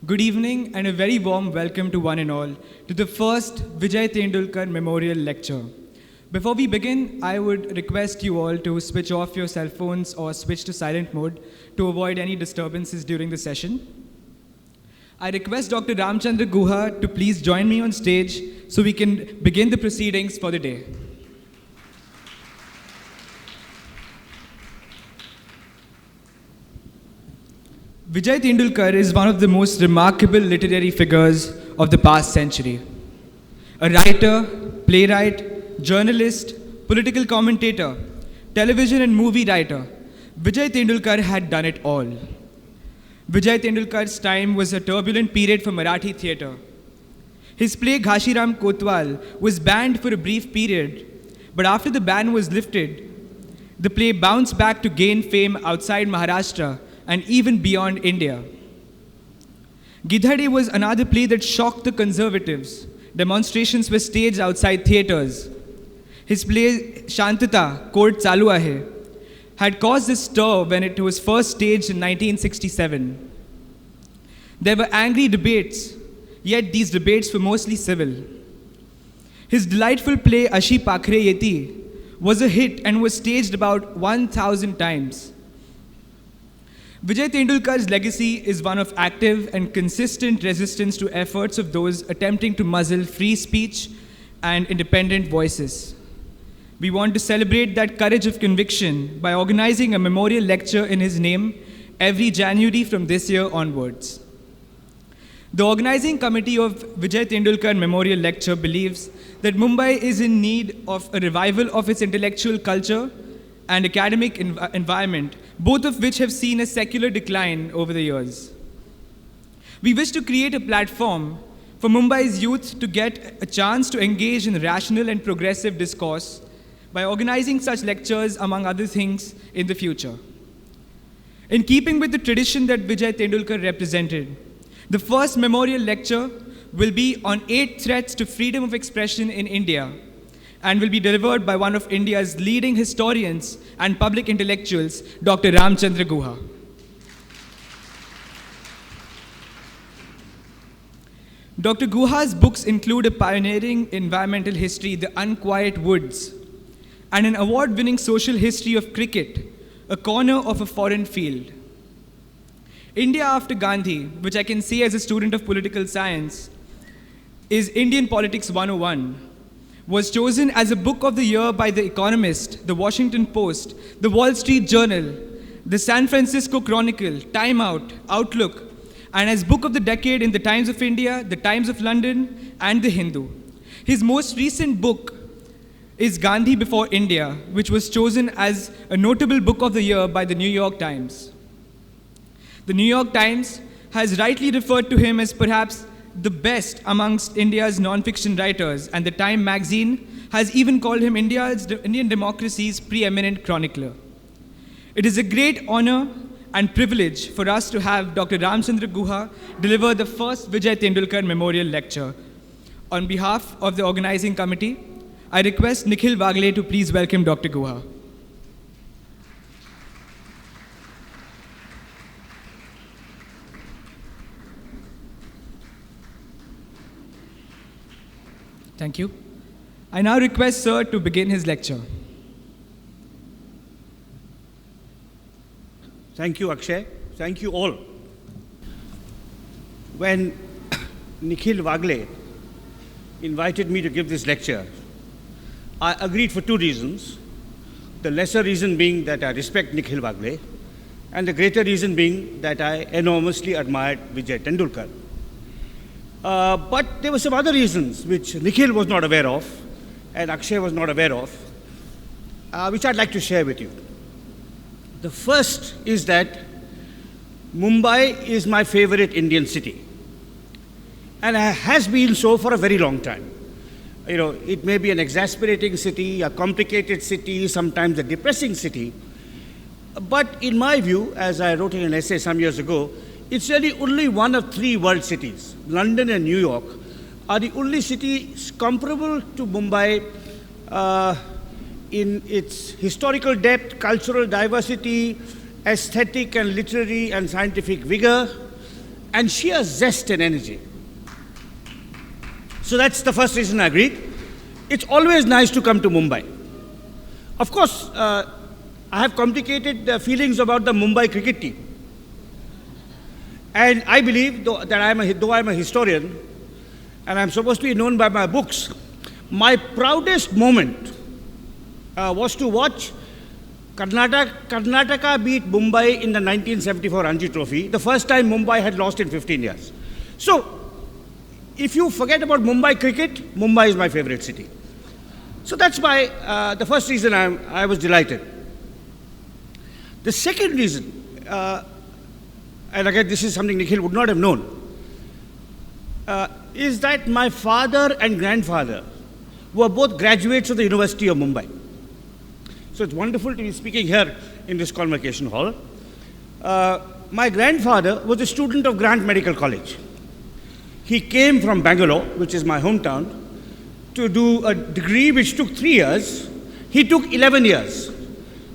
Good evening and a very warm welcome to one and all to the first Vijay Tendulkar Memorial Lecture. Before we begin, I would request you all to switch off your cell phones or switch to silent mode to avoid any disturbances during the session. I request Dr. Ramchandra Guha to please join me on stage so we can begin the proceedings for the day. Vijay Tendulkar is one of the most remarkable literary figures of the past century. A writer, playwright, journalist, political commentator, television and movie writer, Vijay Tendulkar had done it all. Vijay Tendulkar's time was a turbulent period for Marathi theatre. His play Ghashiram Kotwal was banned for a brief period, but after the ban was lifted, the play bounced back to gain fame outside Maharashtra and even beyond India. Gidhade was another play that shocked the conservatives. Demonstrations were staged outside theatres. His play Shantata, Court Chalu Ahe, had caused a stir when it was first staged in 1967. There were angry debates, yet these debates were mostly civil. His delightful play Ashi Pakhre Yeti was a hit and was staged about 1,000 times. Vijay Tendulkar's legacy is one of active and consistent resistance to efforts of those attempting to muzzle free speech and independent voices. We want to celebrate that courage of conviction by organizing a memorial lecture in his name every January from this year onwards. The organizing committee of Vijay Tendulkar Memorial Lecture believes that Mumbai is in need of a revival of its intellectual culture and academic environment, both of which have seen a secular decline over the years. We wish to create a platform for Mumbai's youth to get a chance to engage in rational and progressive discourse by organizing such lectures, among other things, in the future. In keeping with the tradition that Vijay Tendulkar represented, the first memorial lecture will be on 8 threats to freedom of expression in India, and will be delivered by one of India's leading historians and public intellectuals, Dr. Ramchandra Guha. Dr. Guha's books include a pioneering environmental history, The Unquiet Woods, and an award-winning social history of cricket, A Corner of a Foreign Field. India After Gandhi, which I can say as a student of political science, is Indian Politics 101, was chosen as a book of the year by The Economist, The Washington Post, The Wall Street Journal, The San Francisco Chronicle, Time Out, Outlook, and as book of the decade in The Times of India, The Times of London, and The Hindu. His most recent book is Gandhi Before India, which was chosen as a notable book of the year by the New York Times. The New York Times has rightly referred to him as perhaps the best amongst India's non-fiction writers, and the Time magazine has even called him Indian democracy's preeminent chronicler. It is a great honor and privilege for us to have Dr. Ramchandra Guha deliver the first Vijay Tendulkar Memorial Lecture. On behalf of the organizing committee, I request Nikhil Wagle to please welcome Dr. Guha. Thank you. I now request Sir to begin his lecture. Thank you, Akshay. Thank you all. When Nikhil Wagle invited me to give this lecture, I agreed for 2 reasons. The lesser reason being that I respect Nikhil Wagle, and the greater reason being that I enormously admired Vijay Tendulkar. But there were some other reasons which Nikhil was not aware of and Akshay was not aware of, which I'd like to share with you. The first is that Mumbai is my favorite Indian city, and has been so for a very long time. You know, it may be an exasperating city, a complicated city, sometimes a depressing city, but in my view, as I wrote in an essay some years ago, it's really only one of 3 world cities. London and New York are the only cities comparable to Mumbai in its historical depth, cultural diversity, aesthetic and literary and scientific vigor, and sheer zest and energy. So that's the first reason I agreed. It's always nice to come to Mumbai. Of course, I have complicated feelings about the Mumbai cricket team. And I believe, though I'm a historian, and I'm supposed to be known by my books, my proudest moment was to watch Karnataka beat Mumbai in the 1974 Ranji Trophy, the first time Mumbai had lost in 15 years. So, if you forget about Mumbai cricket, Mumbai is my favorite city. So that's the first reason I was delighted. The second reason, and again this is something Nikhil would not have known, is that my father and grandfather were both graduates of the University of Mumbai. So it's wonderful to be speaking here in this convocation hall. My grandfather was a student of Grant Medical College. He came from Bangalore, which is my hometown, to do a degree which took 3 years. He took 11 years.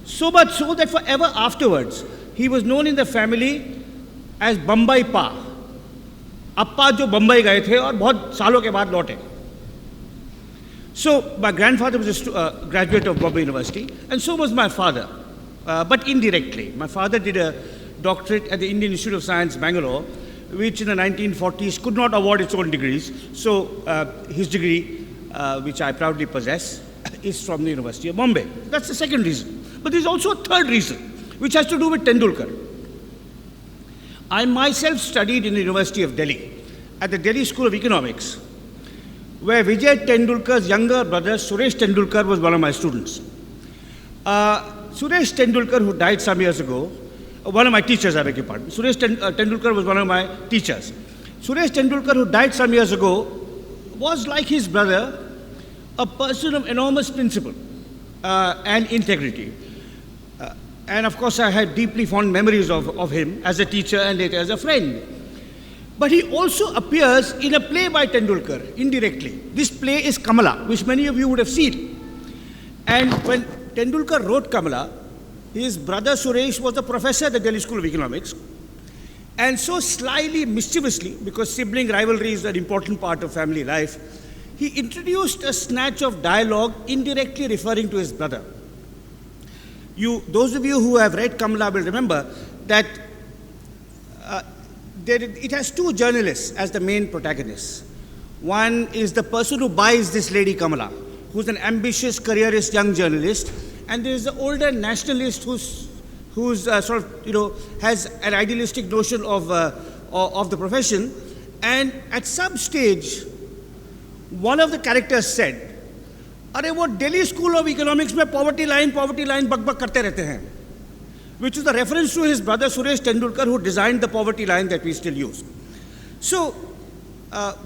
So much so that forever afterwards, he was known in the family as Bombay Pa. Appa jo Bombay gaye the aur bahut saalon ke baad lauटे. So my grandfather was a graduate of Bombay University, and so was my father, but indirectly. My father did a doctorate at the Indian Institute of Science, Bangalore, which in the 1940s could not award its own degrees. So his degree, which I proudly possess, is from the University of Bombay. That's the second reason. But there's also a third reason, which has to do with Tendulkar. I myself studied in the University of Delhi, at the Delhi School of Economics, where Vijay Tendulkar's younger brother, Suresh Tendulkar, was one of my students. Suresh Tendulkar, who died some years ago, one of my teachers, I beg your pardon. Suresh Tendulkar was one of my teachers. Suresh Tendulkar, who died some years ago, was like his brother, a person of enormous principle and integrity. And of course, I had deeply fond memories of him as a teacher and later as a friend. But he also appears in a play by Tendulkar, indirectly. This play is Kamala, which many of you would have seen. And when Tendulkar wrote Kamala, his brother Suresh was a professor at the Delhi School of Economics. And so slyly, mischievously, because sibling rivalry is an important part of family life, he introduced a snatch of dialogue indirectly referring to his brother. Those of you who have read Kamala will remember that it has two journalists as the main protagonists. One is the person who buys this lady Kamala, who's an ambitious, careerist young journalist, and there is the older nationalist who's has an idealistic notion of the profession. And at some stage, one of the characters said, "अरे वो Delhi School of Economics में poverty line बक करते रहते हैं," which is the reference to his brother Suresh Tendulkar, who designed the poverty line that we still use. So,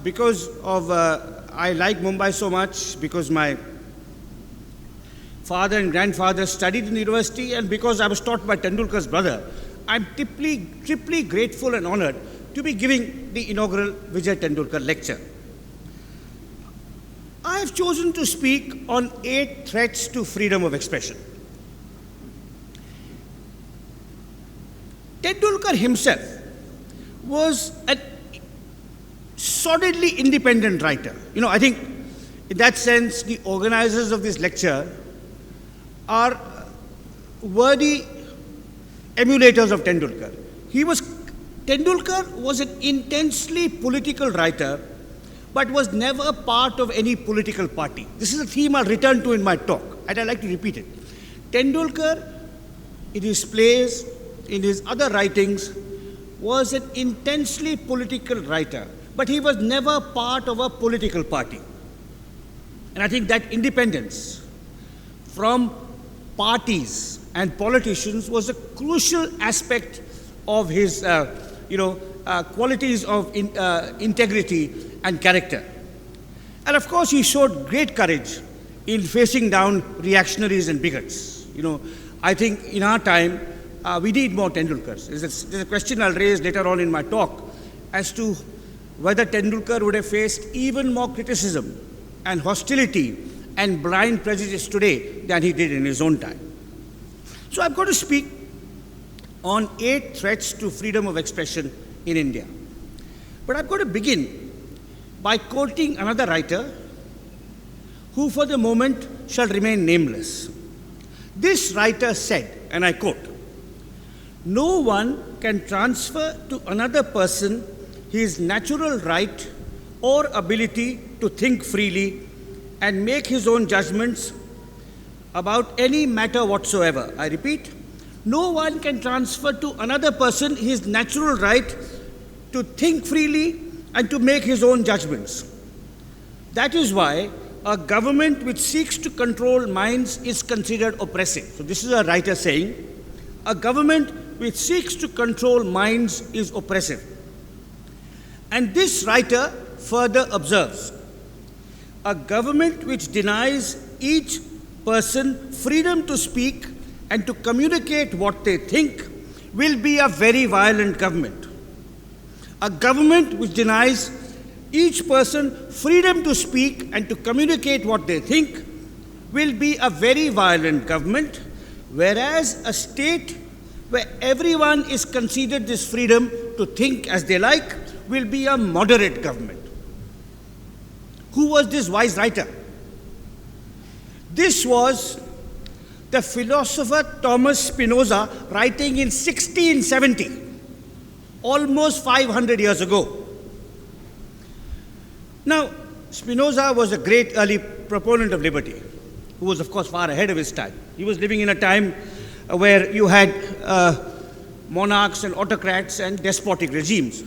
because of I like Mumbai so much, because my father and grandfather studied in the university, and because I was taught by Tendulkar's brother, I'm triply grateful and honored to be giving the inaugural Vijay Tendulkar lecture. I have chosen to speak on 8 threats to freedom of expression. Tendulkar himself was a solidly independent writer. I think in that sense, the organizers of this lecture are worthy emulators of Tendulkar. Tendulkar was an intensely political writer, but was never part of any political party. This is a theme I'll return to in my talk, and I'd like to repeat it. Tendulkar, in his plays, in his other writings, was an intensely political writer, but he was never part of a political party. And I think that independence from parties and politicians was a crucial aspect of his, qualities of integrity and character. And of course, he showed great courage in facing down reactionaries and bigots. I think in our time, we need more Tendulkars. There's a question I'll raise later on in my talk as to whether Tendulkar would have faced even more criticism and hostility and blind prejudice today than he did in his own time. So I'm going to speak on 8 threats to freedom of expression in India. But I'm going to begin by quoting another writer who for the moment shall remain nameless. This writer said, and I quote, "No one can transfer to another person his natural right or ability to think freely and make his own judgments about any matter whatsoever." I repeat, no one can transfer to another person his natural right to think freely and to make his own judgments. That is why a government which seeks to control minds is considered oppressive. So this is a writer saying, a government which seeks to control minds is oppressive. And this writer further observes, a government which denies each person freedom to speak and to communicate what they think will be a very violent government. A government which denies each person freedom to speak and to communicate what they think will be a very violent government, whereas a state where everyone is conceded this freedom to think as they like will be a moderate government. Who was this wise writer? This was the philosopher Thomas Spinoza, writing in 1670, almost 500 years ago. Now, Spinoza was a great early proponent of liberty, who was, of course, far ahead of his time. He was living in a time where you had monarchs and autocrats and despotic regimes.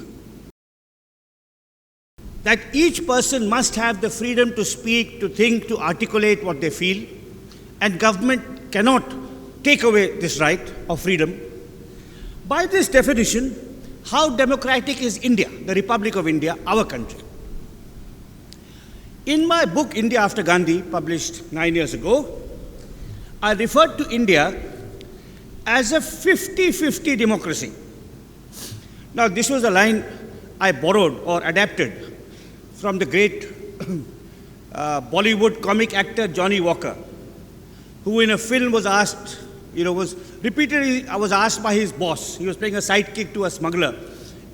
That each person must have the freedom to speak, to think, to articulate what they feel, and government cannot take away this right of freedom. By this definition, how democratic is India, the Republic of India, our country? In my book, India After Gandhi, published 9 years ago, I referred to India as a 50-50 democracy. Now, this was a line I borrowed or adapted from the great Bollywood comic actor Johnny Walker, who in a film was asked, was repeatedly was asked by his boss. He was playing a sidekick to a smuggler.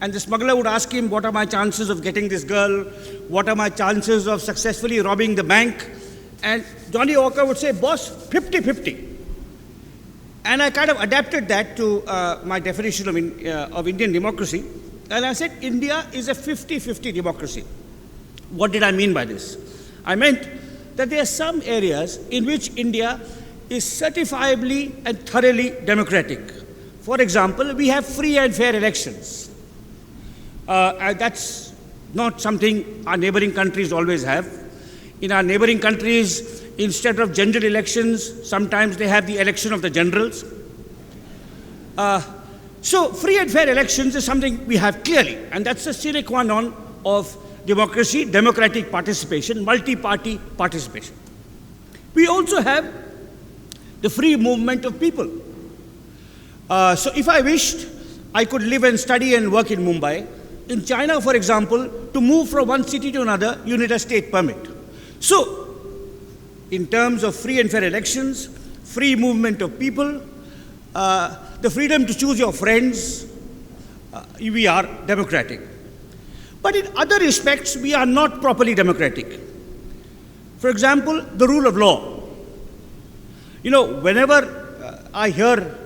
And the smuggler would ask him, what are my chances of getting this girl? What are my chances of successfully robbing the bank? And Johnny Walker would say, boss, 50-50. And I kind of adapted that to my definition of Indian democracy. And I said, India is a 50-50 democracy. What did I mean by this? I meant that there are some areas in which India is certifiably and thoroughly democratic. For example, we have free and fair elections. That's not something our neighboring countries always have. In our neighboring countries, instead of general elections, sometimes they have the election of the generals. So free and fair elections is something we have clearly, and that's a sine qua non of democracy, democratic participation, multi-party participation. We also have the free movement of people. So if I wished, I could live and study and work in Mumbai. In China, for example, to move from one city to another, you need a state permit. So, in terms of free and fair elections, free movement of people, the freedom to choose your friends, we are democratic. But in other respects, we are not properly democratic. For example, the rule of law. Whenever I hear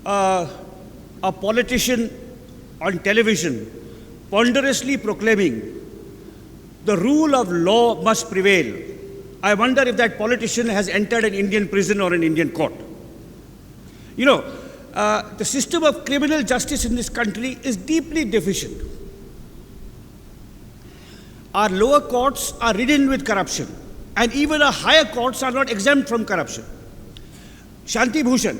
a politician on television ponderously proclaiming the rule of law must prevail, I wonder if that politician has entered an Indian prison or an Indian court. The system of criminal justice in this country is deeply deficient. Our lower courts are ridden with corruption, and even our higher courts are not exempt from corruption. Shanti Bhushan,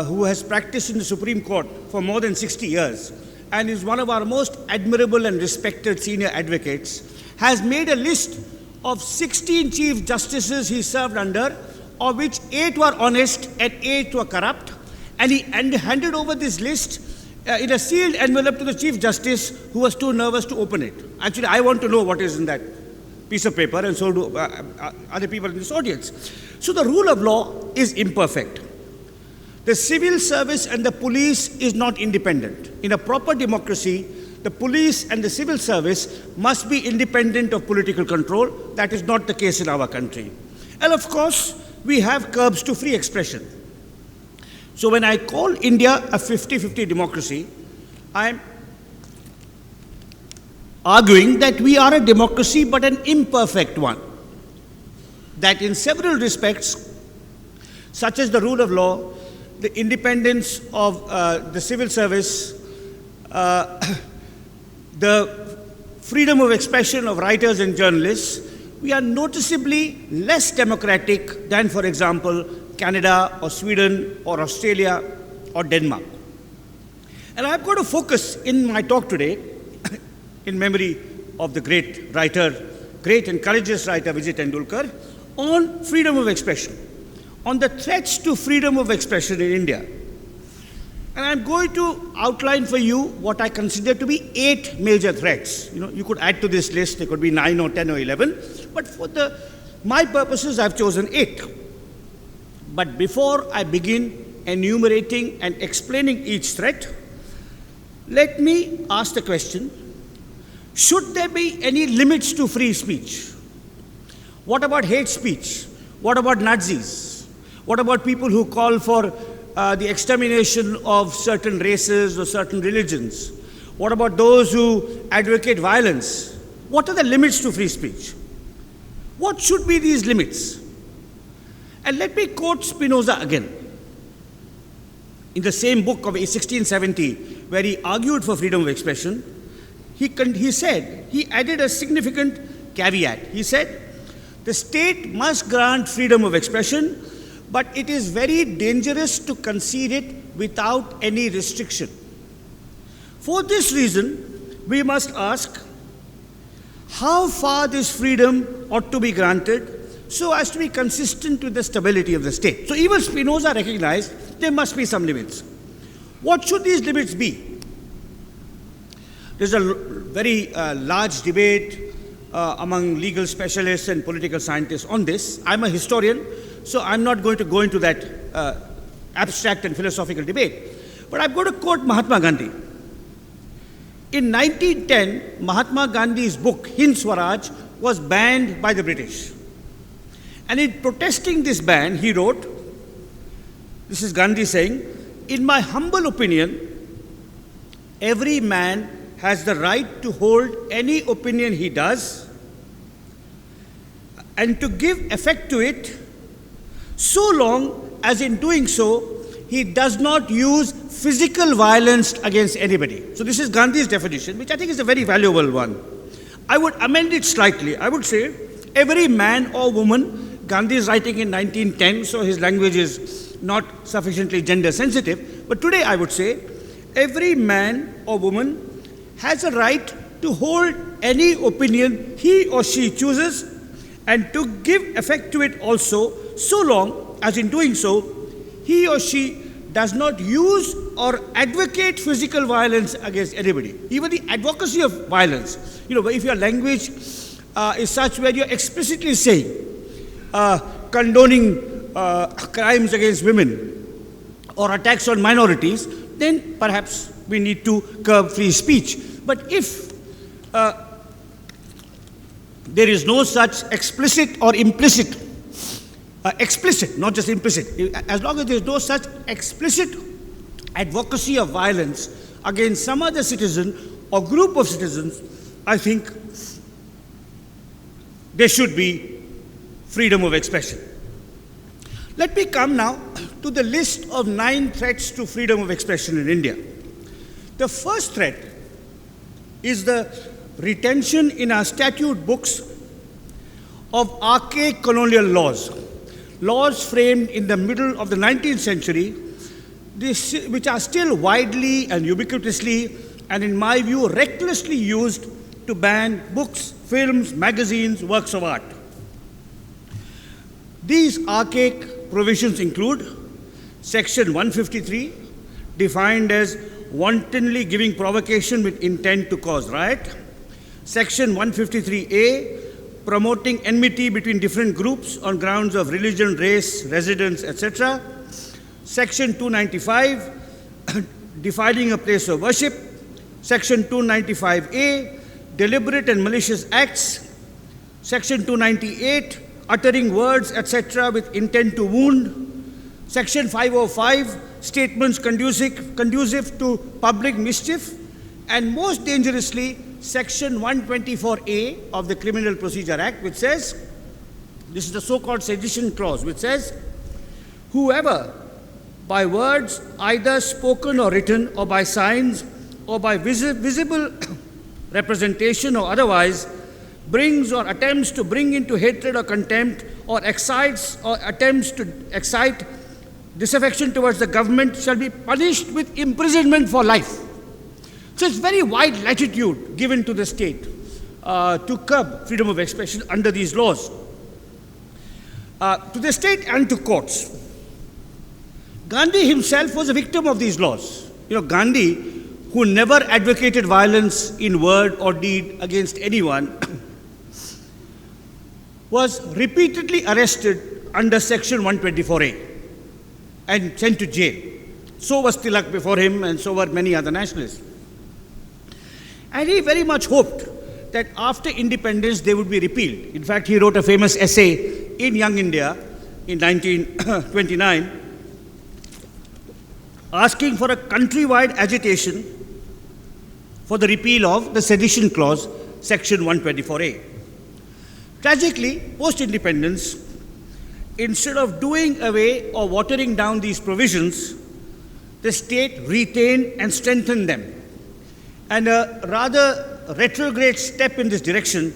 who has practiced in the Supreme Court for more than 60 years and is one of our most admirable and respected senior advocates, has made a list of 16 chief justices he served under, of which 8 were honest and 8 were corrupt, and he handed over this list in a sealed envelope to the Chief Justice, who was too nervous to open it. Actually, I want to know what is in that piece of paper, and so do other people in this audience. So the rule of law is imperfect. The civil service and the police is not independent. In a proper democracy, the police and the civil service must be independent of political control. That is not the case in our country. And of course, we have curbs to free expression. So when I call India a 50-50 democracy, I'm arguing that we are a democracy but an imperfect one. That in several respects, such as the rule of law, the independence of the civil service, the freedom of expression of writers and journalists, we are noticeably less democratic than, for example, Canada or Sweden or Australia or Denmark. And I've got to focus in my talk today, in memory of the great writer, great and courageous writer Vijay Tendulkar, on freedom of expression, on the threats to freedom of expression in India. And I'm going to outline for you what I consider to be 8 major threats. You could add to this list, there could be 9 or 10 or 11, but for my purposes, I've chosen 8. But before I begin enumerating and explaining each threat, let me ask the question, should there be any limits to free speech? What about hate speech? What about Nazis? What about people who call for the extermination of certain races or certain religions? What about those who advocate violence? What are the limits to free speech? What should be these limits? And let me quote Spinoza again. In the same book of 1670, where he argued for freedom of expression, he added a significant caveat. He said, the state must grant freedom of expression, but it is very dangerous to concede it without any restriction. For this reason, we must ask how far this freedom ought to be granted so as to be consistent with the stability of the state. So even Spinoza recognized there must be some limits. What should these limits be? There's a very large debate among legal specialists and political scientists on this. I'm a historian, so I'm not going to go into that abstract and philosophical debate. But I'm going to quote Mahatma Gandhi. In 1910, Mahatma Gandhi's book, Hind Swaraj, was banned by the British. And in protesting this ban, he wrote, this is Gandhi saying, in my humble opinion, every man has the right to hold any opinion he does and to give effect to it so long as in doing so he does not use physical violence against anybody. So this is Gandhi's definition, which I think is a very valuable one. I would amend it slightly. I would say every man or woman, Gandhi is writing in 1910, so his language is not sufficiently gender sensitive, but today I would say every man or woman has a right to hold any opinion he or she chooses and to give effect to it also, so long as in doing so, he or she does not use or advocate physical violence against anybody. Even the advocacy of violence. If your language is such where you're explicitly saying, condoning crimes against women or attacks on minorities, then perhaps we need to curb free speech. But if there is no such explicit or implicit, explicit, not just implicit, as long as there is no such explicit advocacy of violence against some other citizen or group of citizens, I think there should be freedom of expression. Let me come now to the list of 9 threats to freedom of expression in India. The first threat is the retention in our statute books of archaic colonial laws, laws framed in the middle of the 19th century, which are still widely and ubiquitously, and in my view, recklessly used to ban books, films, magazines, works of art. These archaic provisions include Section 153, defined as wantonly giving provocation with intent to cause riot. Section 153A, promoting enmity between different groups on grounds of religion, race, residence, etc. Section 295, defining a place of worship. Section 295A, deliberate and malicious acts. Section 298, uttering words, etc., with intent to wound. Section 505, statements conducive to public mischief. And most dangerously, Section 124A of the Criminal Procedure Act, which says, this is the so-called sedition clause, which says, whoever by words, either spoken or written, or by signs, or by visible representation or otherwise, brings or attempts to bring into hatred or contempt, or excites or attempts to excite disaffection towards the government, shall be punished with imprisonment for life. So it's very wide latitude given to the state to curb freedom of expression under these laws. To the state and to courts. Gandhi himself was a victim of these laws. Gandhi, who never advocated violence in word or deed against anyone, was repeatedly arrested under Section 124A and sent to jail. So was Tilak before him, and so were many other nationalists. And he very much hoped that after independence they would be repealed. In fact, he wrote a famous essay in Young India in 1929 asking for a countrywide agitation for the repeal of the sedition clause, Section 124A. Tragically, post-independence, instead of doing away or watering down these provisions, the state retained and strengthened them. And a rather retrograde step in this direction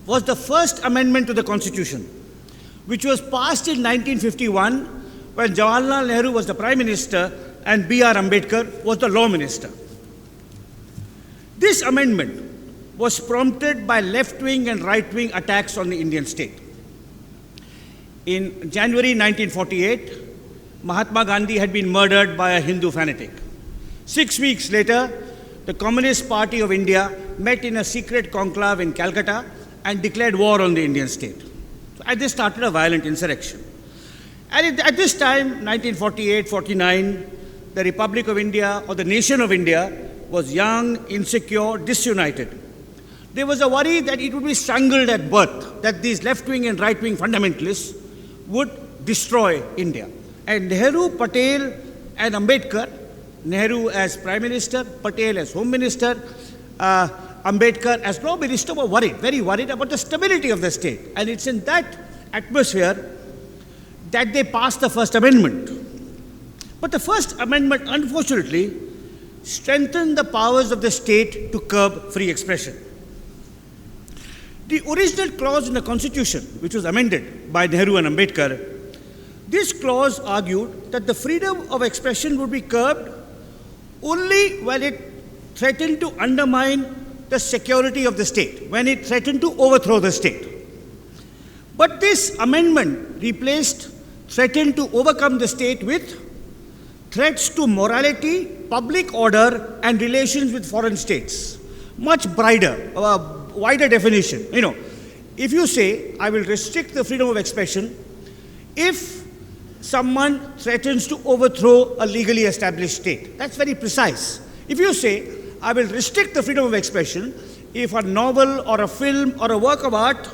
was the first amendment to the Constitution, which was passed in 1951 when Jawaharlal Nehru was the Prime Minister and B.R. Ambedkar was the Law Minister. This amendment was prompted by left-wing and right-wing attacks on the Indian state. In January 1948, Mahatma Gandhi had been murdered by a Hindu fanatic. 6 weeks later, the Communist Party of India met in a secret conclave in Calcutta and declared war on the Indian state. And this started a violent insurrection. And at this time, 1948-49, the Republic of India, or the nation of India, was young, insecure, disunited. There was a worry that it would be strangled at birth, that these left-wing and right-wing fundamentalists would destroy India. And Nehru, Patel, and Ambedkar, Nehru as Prime Minister, Patel as Home Minister, Ambedkar as Law Minister, were worried, very worried about the stability of the state. And it's in that atmosphere that they passed the First Amendment. But the First Amendment, unfortunately, strengthened the powers of the state to curb free expression. The original clause in the Constitution, which was amended by Nehru and Ambedkar, this clause argued that the freedom of expression would be curbed only when it threatened to undermine the security of the state, when it threatened to overthrow the state. But this amendment replaced threatened to overcome the state with threats to morality, public order, and relations with foreign states. Much wider definition. If you say, I will restrict the freedom of expression if someone threatens to overthrow a legally established state. That's very precise. If you say, I will restrict the freedom of expression if a novel or a film or a work of art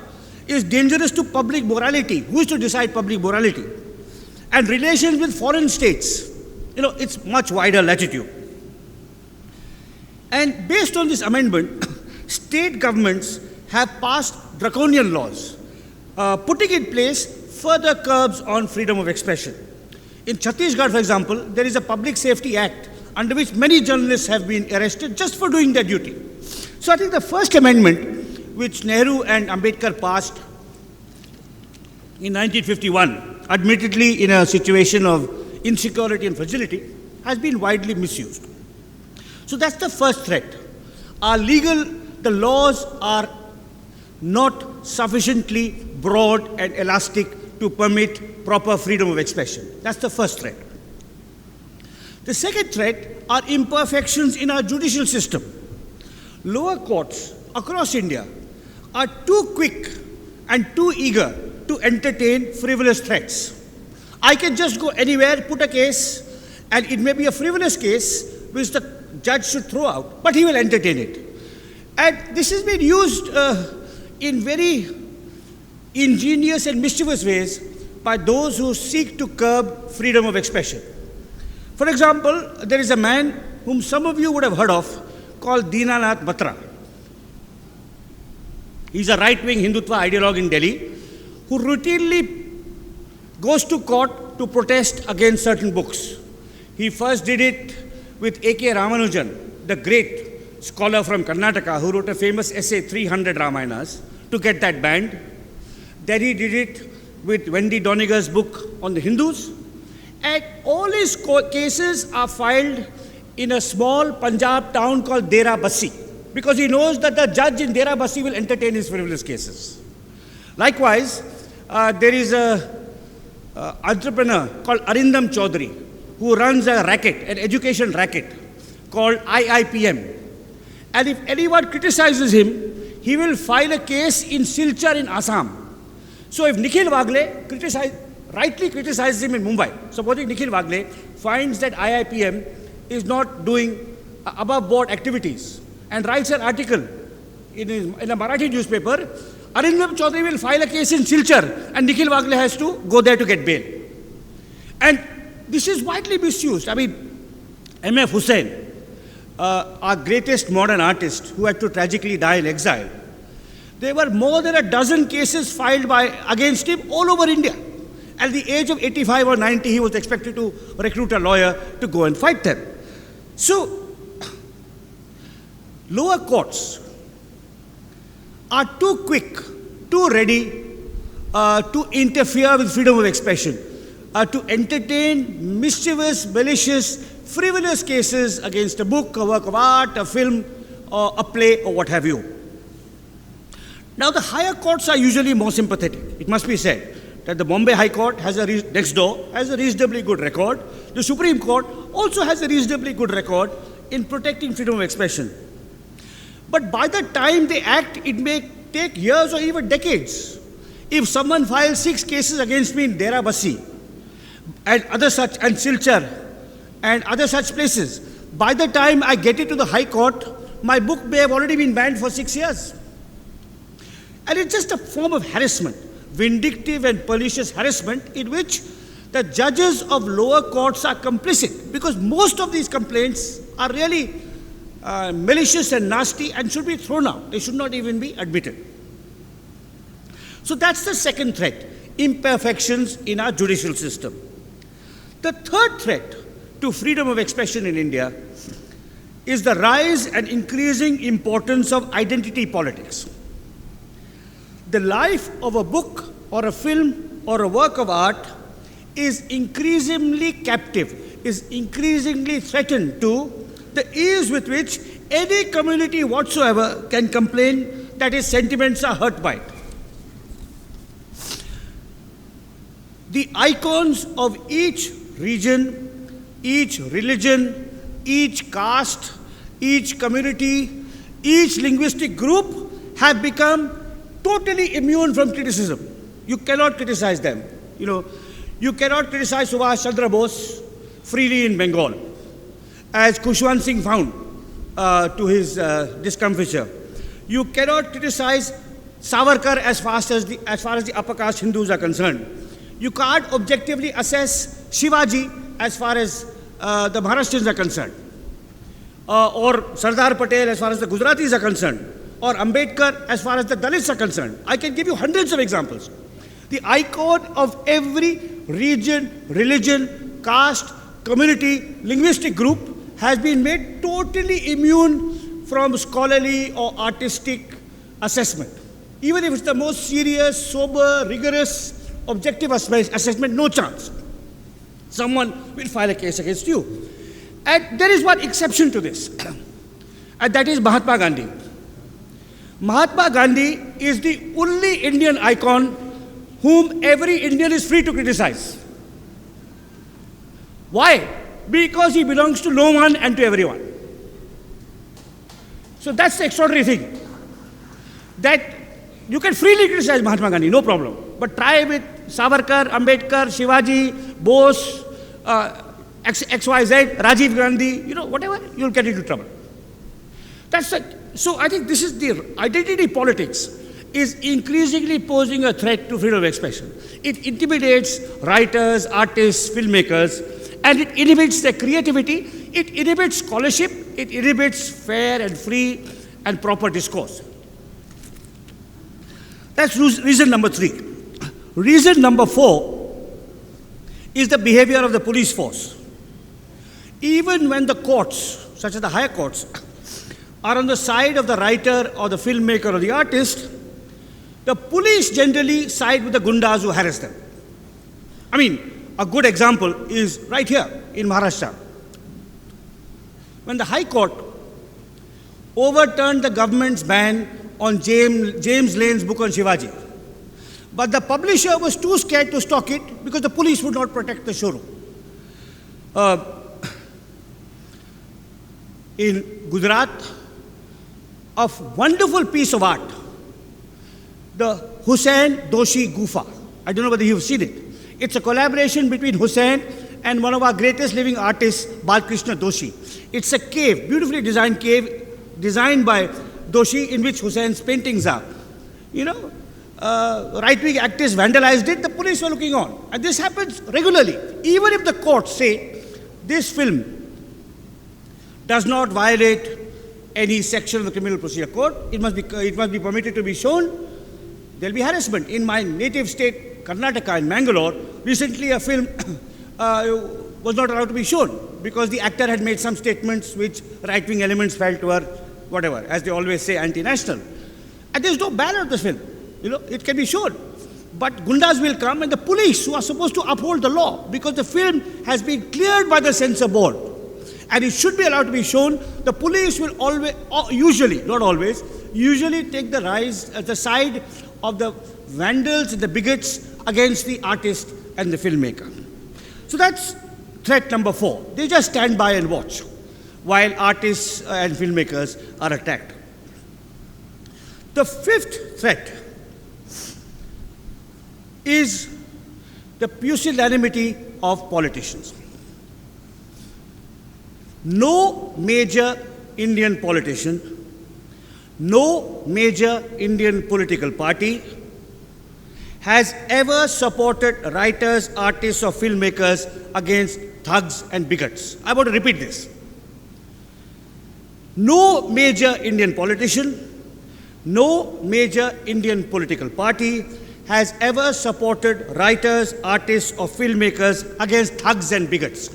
is dangerous to public morality. Who is to decide public morality? And relations with foreign states. It's much wider latitude. And based on this amendment, state governments have passed draconian laws, putting in place further curbs on freedom of expression. In Chhattisgarh, for example, there is a Public Safety Act under which many journalists have been arrested just for doing their duty. So I think the First Amendment, which Nehru and Ambedkar passed in 1951, admittedly in a situation of insecurity and fragility, has been widely misused. So that's the first threat. The laws are not sufficiently broad and elastic to permit proper freedom of expression. That's the first threat. The second threat are imperfections in our judicial system. Lower courts across India are too quick and too eager to entertain frivolous threats. I can just go anywhere, put a case, and it may be a frivolous case which the judge should throw out, but he will entertain it. And this has been used in very ingenious and mischievous ways by those who seek to curb freedom of expression. For example, there is a man whom some of you would have heard of called Dinanath Batra. He's a right-wing Hindutva ideologue in Delhi who routinely goes to court to protest against certain books. He first did it with A.K. Ramanujan, the great scholar from Karnataka who wrote a famous essay, 300 Ramayanas, to get that banned. Then he did it with Wendy Doniger's book on the Hindus. And all his cases are filed in a small Punjab town called Dera Bassi, because he knows that the judge in Dera Bassi will entertain his frivolous cases. Likewise, there is an entrepreneur called Arindam Chaudhary who runs a racket, an education racket called IIPM. And if anyone criticizes him, he will file a case in Silchar in Assam. So if Nikhil Wagle rightly criticizes him in Mumbai, supposing Nikhil Wagle finds that IIPM is not doing above board activities and writes an article in a Marathi newspaper, Arindam Chaudhary will file a case in Silchar and Nikhil Wagle has to go there to get bail. And this is widely misused. I mean, M.F. Hussain, our greatest modern artist who had to tragically die in exile, there were more than a dozen cases filed against him all over India. At the age of 85 or 90, he was expected to recruit a lawyer to go and fight them. So, lower courts are too quick, too ready to interfere with freedom of expression, to entertain mischievous, malicious, frivolous cases against a book, a work of art, a film, or a play, or what have you. Now, the higher courts are usually more sympathetic. It must be said that the Bombay High Court next door has a reasonably good record. The Supreme Court also has a reasonably good record in protecting freedom of expression. But by the time they act, it may take years or even decades. If someone files 6 cases against me in Dera Bassi and Silchar and other such places, by the time I get it to the High Court, my book may have already been banned for 6 years. And it's just a form of harassment, vindictive and pernicious harassment in which the judges of lower courts are complicit, because most of these complaints are really malicious and nasty and should be thrown out. They should not even be admitted. So that's the second threat, imperfections in our judicial system. The third threat to freedom of expression in India is the rise and increasing importance of identity politics. The life of a book or a film or a work of art is increasingly captive, is increasingly threatened to the ease with which any community whatsoever can complain that his sentiments are hurt by it. The icons of each region, each religion, each caste, each community, each linguistic group have become totally immune from criticism. You cannot criticize them. You cannot criticize Subhash Chandra Bose freely in Bengal, as Khushwant Singh found to his discomfiture. You cannot criticize Savarkar as far as the upper caste Hindus are concerned. You can't objectively assess Shivaji as far as the Maharashtrians are concerned, or Sardar Patel as far as the Gujaratis are concerned, or Ambedkar as far as the Dalits are concerned. I can give you hundreds of examples. The icon of every region, religion, caste, community, linguistic group has been made totally immune from scholarly or artistic assessment. Even if it's the most serious, sober, rigorous, objective assessment, no chance. Someone will file a case against you. And there is one exception to this, and that is Mahatma Gandhi. Mahatma Gandhi is the only Indian icon whom every Indian is free to criticize. Why? Because he belongs to no one and to everyone. So that's the extraordinary thing. That you can freely criticize Mahatma Gandhi, no problem. But try with Savarkar, Ambedkar, Shivaji, Bose, XYZ, Rajiv Gandhi, whatever, you'll get into trouble. That's it. So I think this is the identity politics is increasingly posing a threat to freedom of expression. It intimidates writers, artists, filmmakers, and it inhibits their creativity, it inhibits scholarship, it inhibits fair and free and proper discourse. That's reason number 3. Reason number 4 is the behavior of the police force. Even when the courts, such as the higher courts, are on the side of the writer or the filmmaker or the artist, the police generally side with the gundas who harass them. I mean, a good example is right here in Maharashtra. When the High Court overturned the government's ban on James Lane's book on Shivaji, but the publisher was too scared to stock it because the police would not protect the showroom. In Gujarat, a wonderful piece of art, the Hussain Doshi Gufa. I don't know whether you've seen it. It's a collaboration between Hussain and one of our greatest living artists, Balkrishna Doshi. It's a cave, beautifully designed cave, designed by Doshi, in which Hussein's paintings are. Right-wing activists vandalized it, the police were looking on. And this happens regularly. Even if the courts say this film does not violate any section of the Criminal Procedure Code, it must be permitted to be shown, there'll be harassment. In my native state, Karnataka, in Mangalore, recently a film was not allowed to be shown because the actor had made some statements which right-wing elements felt were, whatever, as they always say, anti-national. And there's no ban on this film. It can be shown. But gundas will come, and the police, who are supposed to uphold the law, because the film has been cleared by the censor board, and it should be allowed to be shown, the police will always, usually, not always, usually take the side of the vandals and the bigots against the artist and the filmmaker. So that's threat number 4. They just stand by and watch while artists and filmmakers are attacked. The 5th threat is the pusillanimity of politicians. No major Indian politician, no major Indian political party has ever supported writers, artists, or filmmakers against thugs and bigots. I want to repeat this. No major Indian politician, no major Indian political party has ever supported writers, artists, or filmmakers against thugs and bigots.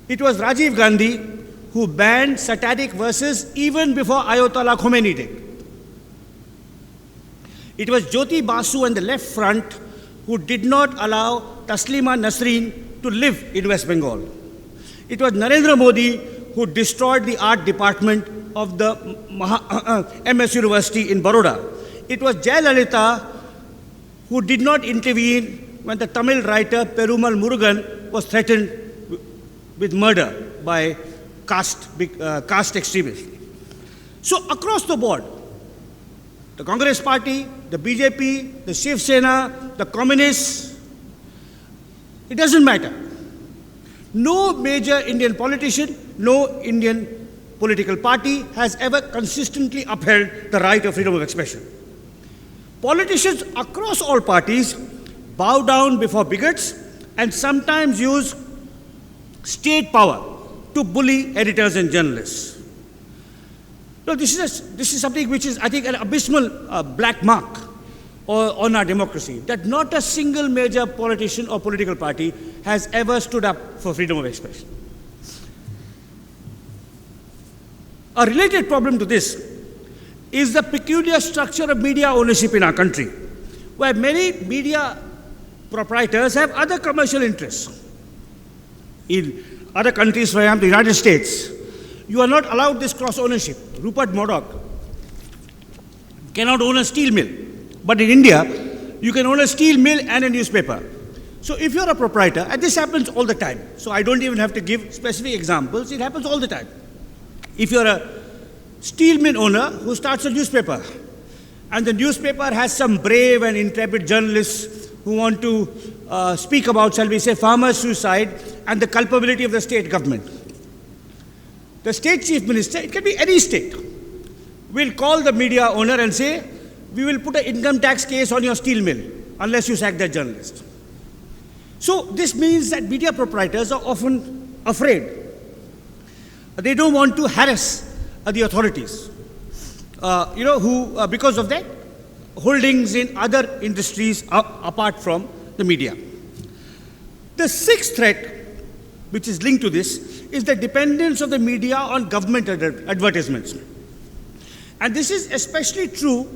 It was Rajiv Gandhi who banned satiric verses even before Ayatollah Khomeini did. It was Jyoti Basu and the Left Front who did not allow Taslima Nasreen to live in West Bengal. It was Narendra Modi who destroyed the art department of the MS University in Baroda. It was Jayalalitha who did not intervene when the Tamil writer Perumal Murugan was threatened with murder by caste extremists. So across the board, the Congress Party, the BJP, the Shiv Sena, the Communists, it doesn't matter. No major Indian politician, no Indian political party has ever consistently upheld the right of freedom of expression. Politicians across all parties bow down before bigots and sometimes use state power to bully editors and journalists. No, this is something which is, I think, an abysmal black mark on our democracy, that not a single major politician or political party has ever stood up for freedom of expression. A related problem to this is the peculiar structure of media ownership in our country, where many media proprietors have other commercial interests. In other countries, for example, the United States, you are not allowed this cross-ownership. Rupert Murdoch cannot own a steel mill. But in India, you can own a steel mill and a newspaper. So if you're a proprietor, and this happens all the time, so I don't even have to give specific examples, it happens all the time. If you're a steel mill owner who starts a newspaper, and the newspaper has some brave and intrepid journalists who want to speak about, shall we say, farmer suicide and the culpability of the state government. The state chief minister, it can be any state, will call the media owner and say, we will put an income tax case on your steel mill unless you sack that journalist. So this means that media proprietors are often afraid. They don't want to harass the authorities, who, because of that, holdings in other industries apart from the media. The sixth threat, which is linked to this, is the dependence of the media on government advertisements. And this is especially true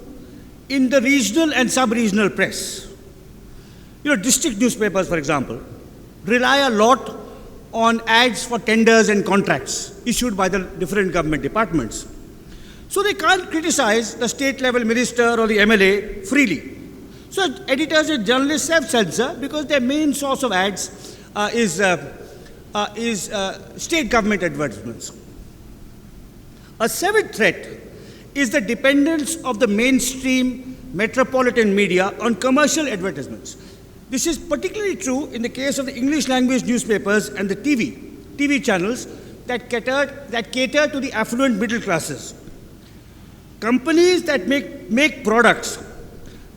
in the regional and sub-regional press. District newspapers, for example, rely a lot on ads for tenders and contracts issued by the different government departments. So they can't criticize the state-level minister or the MLA freely. So editors and journalists have censor because their main source of ads is state government advertisements. A seventh threat is the dependence of the mainstream metropolitan media on commercial advertisements. This is particularly true in the case of the English language newspapers and the TV channels that cater to the affluent middle classes. Companies that make products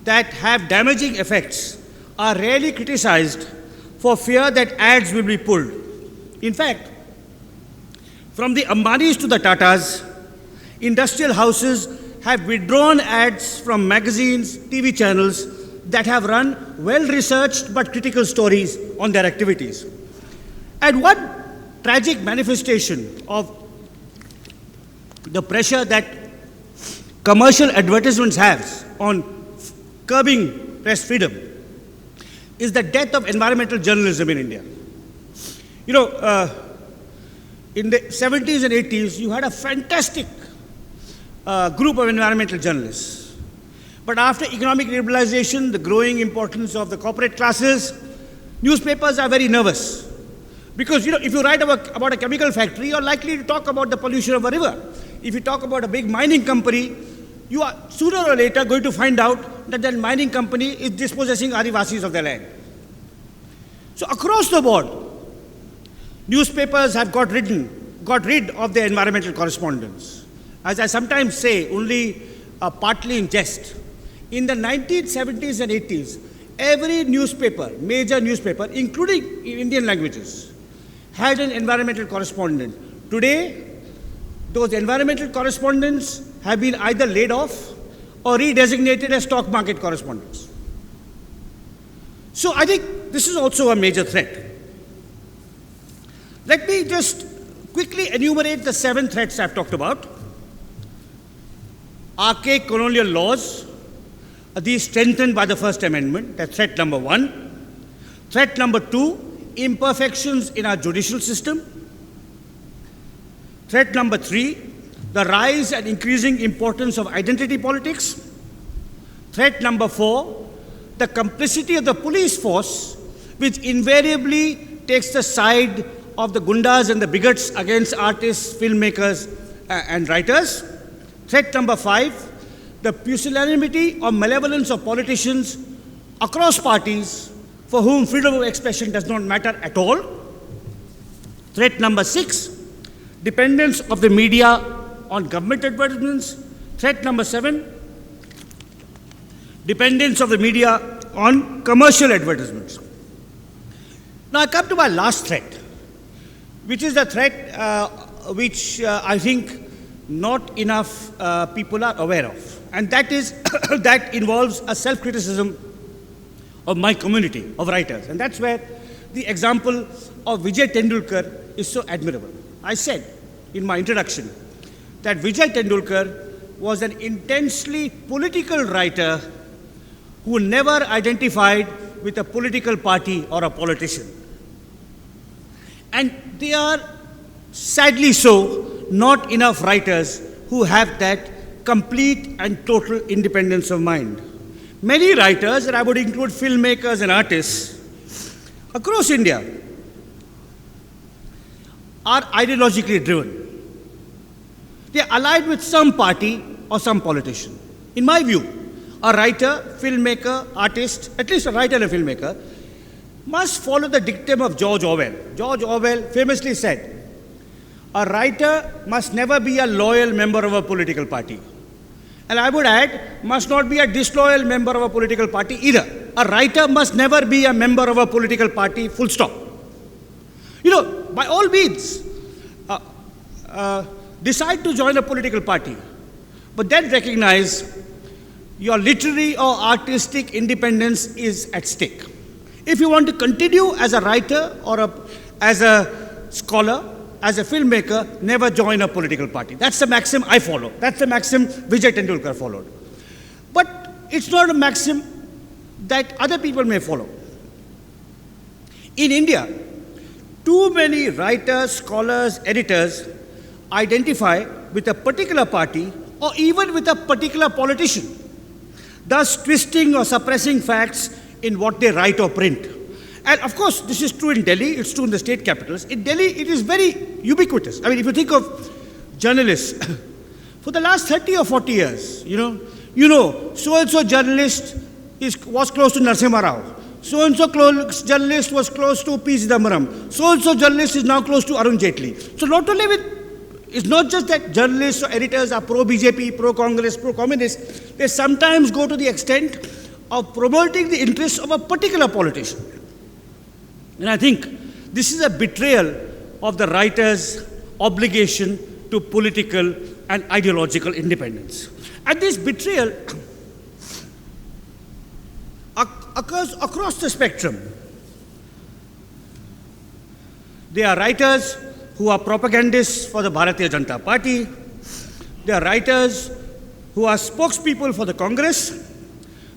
that have damaging effects are rarely criticized for fear that ads will be pulled. In fact, from the Ambanis to the Tatas, industrial houses have withdrawn ads from magazines, TV channels that have run well-researched but critical stories on their activities. And one tragic manifestation of the pressure that commercial advertisements have on curbing press freedom is the death of environmental journalism in India. In the 70s and 80s, you had a fantastic group of environmental journalists. But after economic liberalization, the growing importance of the corporate classes, newspapers are very nervous. Because if you write about a chemical factory, you're likely to talk about the pollution of a river. If you talk about a big mining company, you are sooner or later going to find out that mining company is dispossessing Adivasis of their land. So across the board, newspapers have got rid of their environmental correspondence. As I sometimes say, only partly in jest, in the 1970s and 80s, every newspaper, major newspaper, including Indian languages, had an environmental correspondent. Today, those environmental correspondents have been either laid off or redesignated as stock market correspondents. So I think this is also a major threat. Let me just quickly enumerate the 7 threats I've talked about. Archaic colonial laws, these strengthened by the First Amendment, that's threat number 1. Threat number 2, imperfections in our judicial system. Threat number 3, the rise and increasing importance of identity politics. Threat number 4, the complicity of the police force, which invariably takes the side of the gundas and the bigots against artists, filmmakers, and writers. Threat number 5, the pusillanimity or malevolence of politicians across parties for whom freedom of expression does not matter at all. Threat number 6, dependence of the media on government advertisements. Threat number 7, dependence of the media on commercial advertisements. Now I come to my last threat, which is the threat which I think not enough people are aware of. And that is, that involves a self-criticism of my community of writers. And that's where the example of Vijay Tendulkar is so admirable. I said in my introduction that Vijay Tendulkar was an intensely political writer who never identified with a political party or a politician. And they are, sadly so, not enough writers who have that complete and total independence of mind. Many writers, and I would include filmmakers and artists across India, are ideologically driven. They are allied with some party or some politician. In my view, a writer, filmmaker, artist, at least a writer and a filmmaker, must follow the dictum of George Orwell. George Orwell famously said, a writer must never be a loyal member of a political party. And I would add, must not be a disloyal member of a political party either. A writer must never be a member of a political party, full stop. You know, by all means, decide to join a political party, but then recognize your literary or artistic independence is at stake. If you want to continue as a writer or as a scholar, as a filmmaker, never join a political party. That's the maxim I follow. That's the maxim Vijay Tendulkar followed. But it's not a maxim that other people may follow. In India, too many writers, scholars, editors identify with a particular party or even with a particular politician, thus twisting or suppressing facts in what they write or print. And of course, this is true in Delhi, it's true in the state capitals. In Delhi, it is very ubiquitous. I mean, if you think of journalists, for the last 30 or 40 years, so-and-so journalist was close to Narasimha Rao. So-and-so journalist was close to P. Chidambaram. So-and-so journalist is now close to Arun Jaitley. So not only it's not just that journalists or editors are pro-BJP, pro-Congress, pro-communist, they sometimes go to the extent of promoting the interests of a particular politician. And I think this is a betrayal of the writer's obligation to political and ideological independence. And this betrayal occurs across the spectrum. There are writers who are propagandists for the Bharatiya Janata Party. There are writers who are spokespeople for the Congress.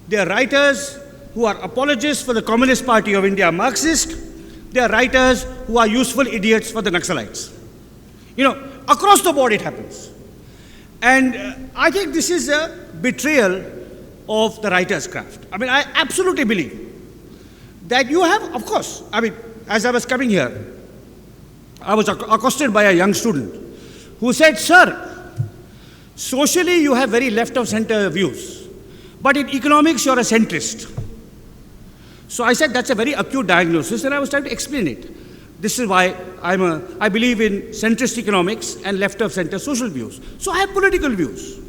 There are writers who are apologists for the Communist Party of India, Marxist. There are writers who are useful idiots for the Naxalites. Across the board it happens. And I think this is a betrayal of the writer's craft. I mean, I absolutely believe that you have, of course, as I was coming here, I was accosted by a young student who said, "Sir, socially you have very left of center views, but in economics you're a centrist." So I said, that's a very acute diagnosis, and I was trying to explain it. This is why I believe in centrist economics and left of center social views. So I have political views.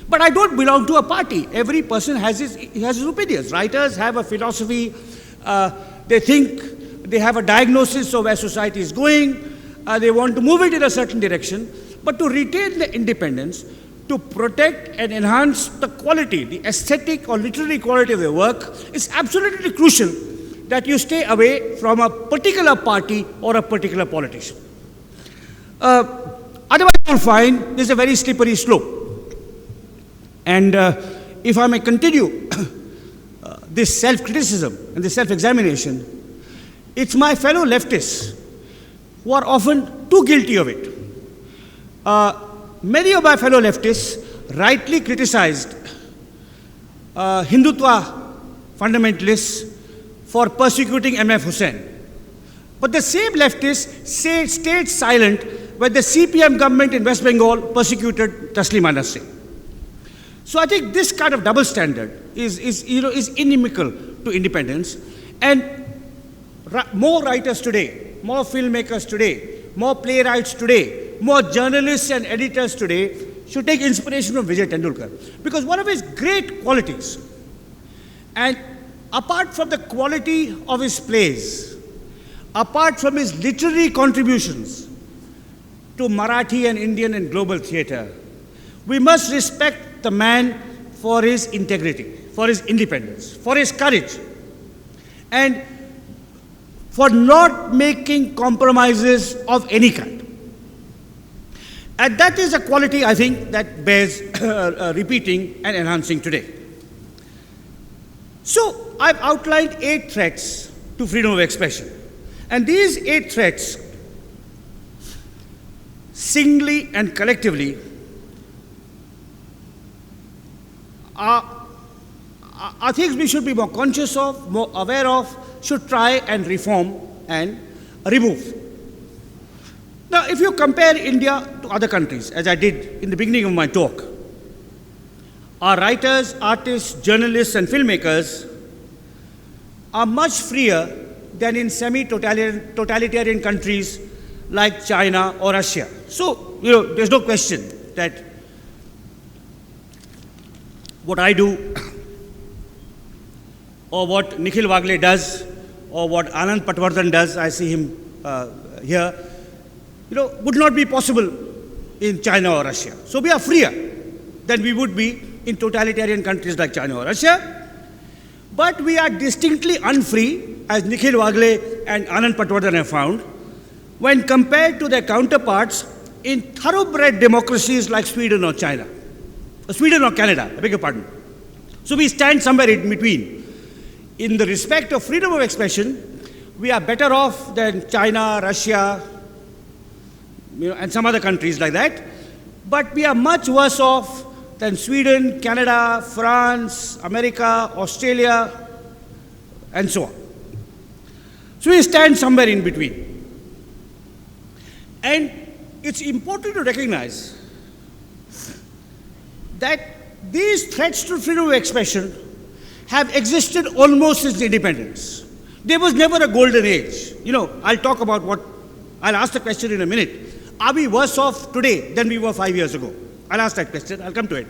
But I don't belong to a party. Every person has his opinions. Writers have a philosophy. They think they have a diagnosis of where society is going. They want to move it in a certain direction. But to retain the independence, to protect and enhance the quality, the aesthetic or literary quality of their work, is absolutely crucial that you stay away from a particular party or a particular politician. Otherwise, you'll find there's a very slippery slope. And if I may continue this self-criticism and this self-examination, it's my fellow leftists who are often too guilty of it. Many of my fellow leftists rightly criticized Hindutva fundamentalists for persecuting M.F. Hussain. But the same leftists stayed silent when the CPM government in West Bengal persecuted Taslim Anas Singh. So I think this kind of double standard is inimical to independence. And more writers today, more filmmakers today, more playwrights today, more journalists and editors today should take inspiration from Vijay Tendulkar. Because one of his great qualities, and apart from the quality of his plays, apart from his literary contributions to Marathi and Indian and global theatre, we must respect the man for his integrity, for his independence, for his courage, and for not making compromises of any kind. And that is a quality, I think, that bears repeating and enhancing today. So, I've outlined 8 threats to freedom of expression. And these 8 threats, singly and collectively, are things we should be more conscious of, more aware of, should try and reform and remove. Now, if you compare India to other countries, as I did in the beginning of my talk, our writers, artists, journalists, and filmmakers are much freer than in semi-totalitarian countries like China or Russia. So, there's no question that what I do or what Nikhil Wagle does or what Anand Patwardhan does, I see him here, would not be possible in China or Russia. So we are freer than we would be in totalitarian countries like China or Russia. But we are distinctly unfree, as Nikhil Wagle and Anand Patwardhan have found, when compared to their counterparts in thoroughbred democracies like Sweden or China. Sweden or Canada, I beg your pardon. So we stand somewhere in between. In the respect of freedom of expression, we are better off than China, Russia, and some other countries like that. But we are much worse off than Sweden, Canada, France, America, Australia, and so on. So we stand somewhere in between. And it's important to recognize that these threats to freedom of expression have existed almost since independence. There was never a golden age. I'll ask the question in a minute. Are we worse off today than we were 5 years ago? I'll ask that question, I'll come to it.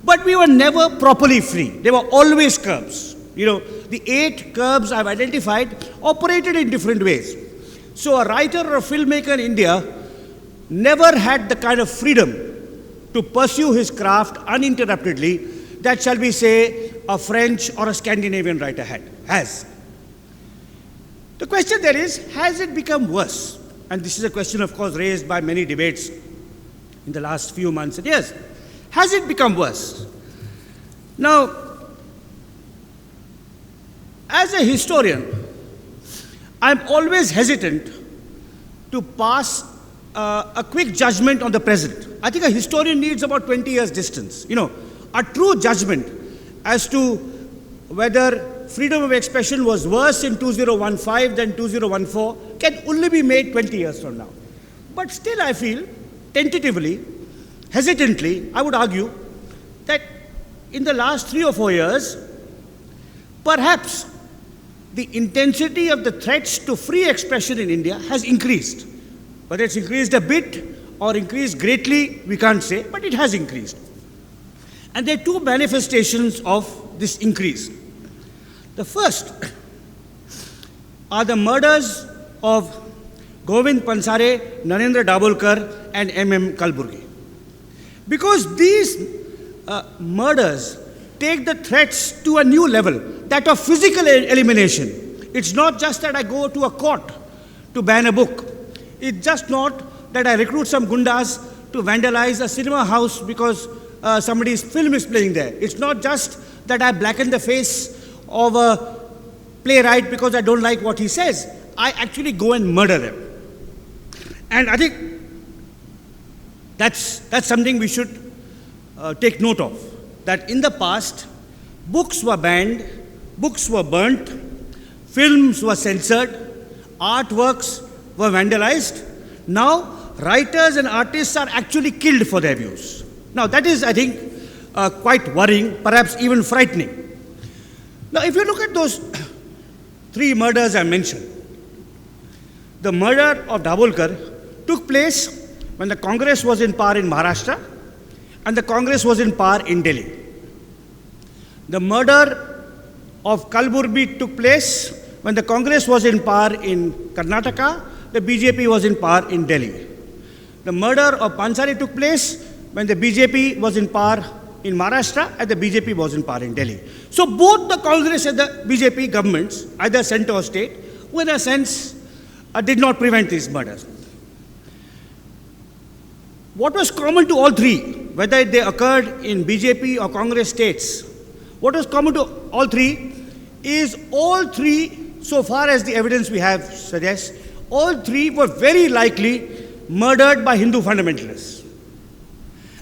But we were never properly free. There were always curbs. The 8 curbs I've identified operated in different ways. So a writer or a filmmaker in India never had the kind of freedom to pursue his craft uninterruptedly that, shall we say, a French or a Scandinavian writer has. The question there is, has it become worse? And this is a question, of course, raised by many debates in the last few months and years. Has it become worse? Now, as a historian, I'm always hesitant to pass a quick judgment on the present. I think a historian needs about 20 years distance. A true judgment as to whether freedom of expression was worse in 2015 than 2014 can only be made 20 years from now. But still I feel, tentatively, hesitantly, I would argue that in the last 3 or 4 years, perhaps the intensity of the threats to free expression in India has increased. Whether it's increased a bit or increased greatly, we can't say, but it has increased. And there are 2 manifestations of this increase. The first are the murders of Govind Pansare, Narendra Dabholkar, and M.M. Kalburgi. Because these murders take the threats to a new level, that of physical elimination. It's not just that I go to a court to ban a book. It's just not that I recruit some gundas to vandalize a cinema house because somebody's film is playing there. It's not just that I blacken the face of a playwright because I don't like what he says. I actually go and murder them. And I think that's something we should take note of. That in the past, books were banned, books were burnt, films were censored, artworks were vandalized. Now, writers and artists are actually killed for their views. Now, that is, I think, quite worrying, perhaps even frightening. Now, if you look at those 3 murders I mentioned, the murder of Dabholkar took place when the Congress was in power in Maharashtra and the Congress was in power in Delhi. The murder of Kalburgi took place when the Congress was in power in Karnataka, the BJP was in power in Delhi. The murder of Pansare took place when the BJP was in power in Maharashtra and the BJP was in power in Delhi. So both the Congress and the BJP governments, either center or state, in a sense, did not prevent these murders. What was common to all 3, whether they occurred in BJP or Congress states, what was common to all 3 is all 3, so far as the evidence we have suggests, all 3 were very likely murdered by Hindu fundamentalists.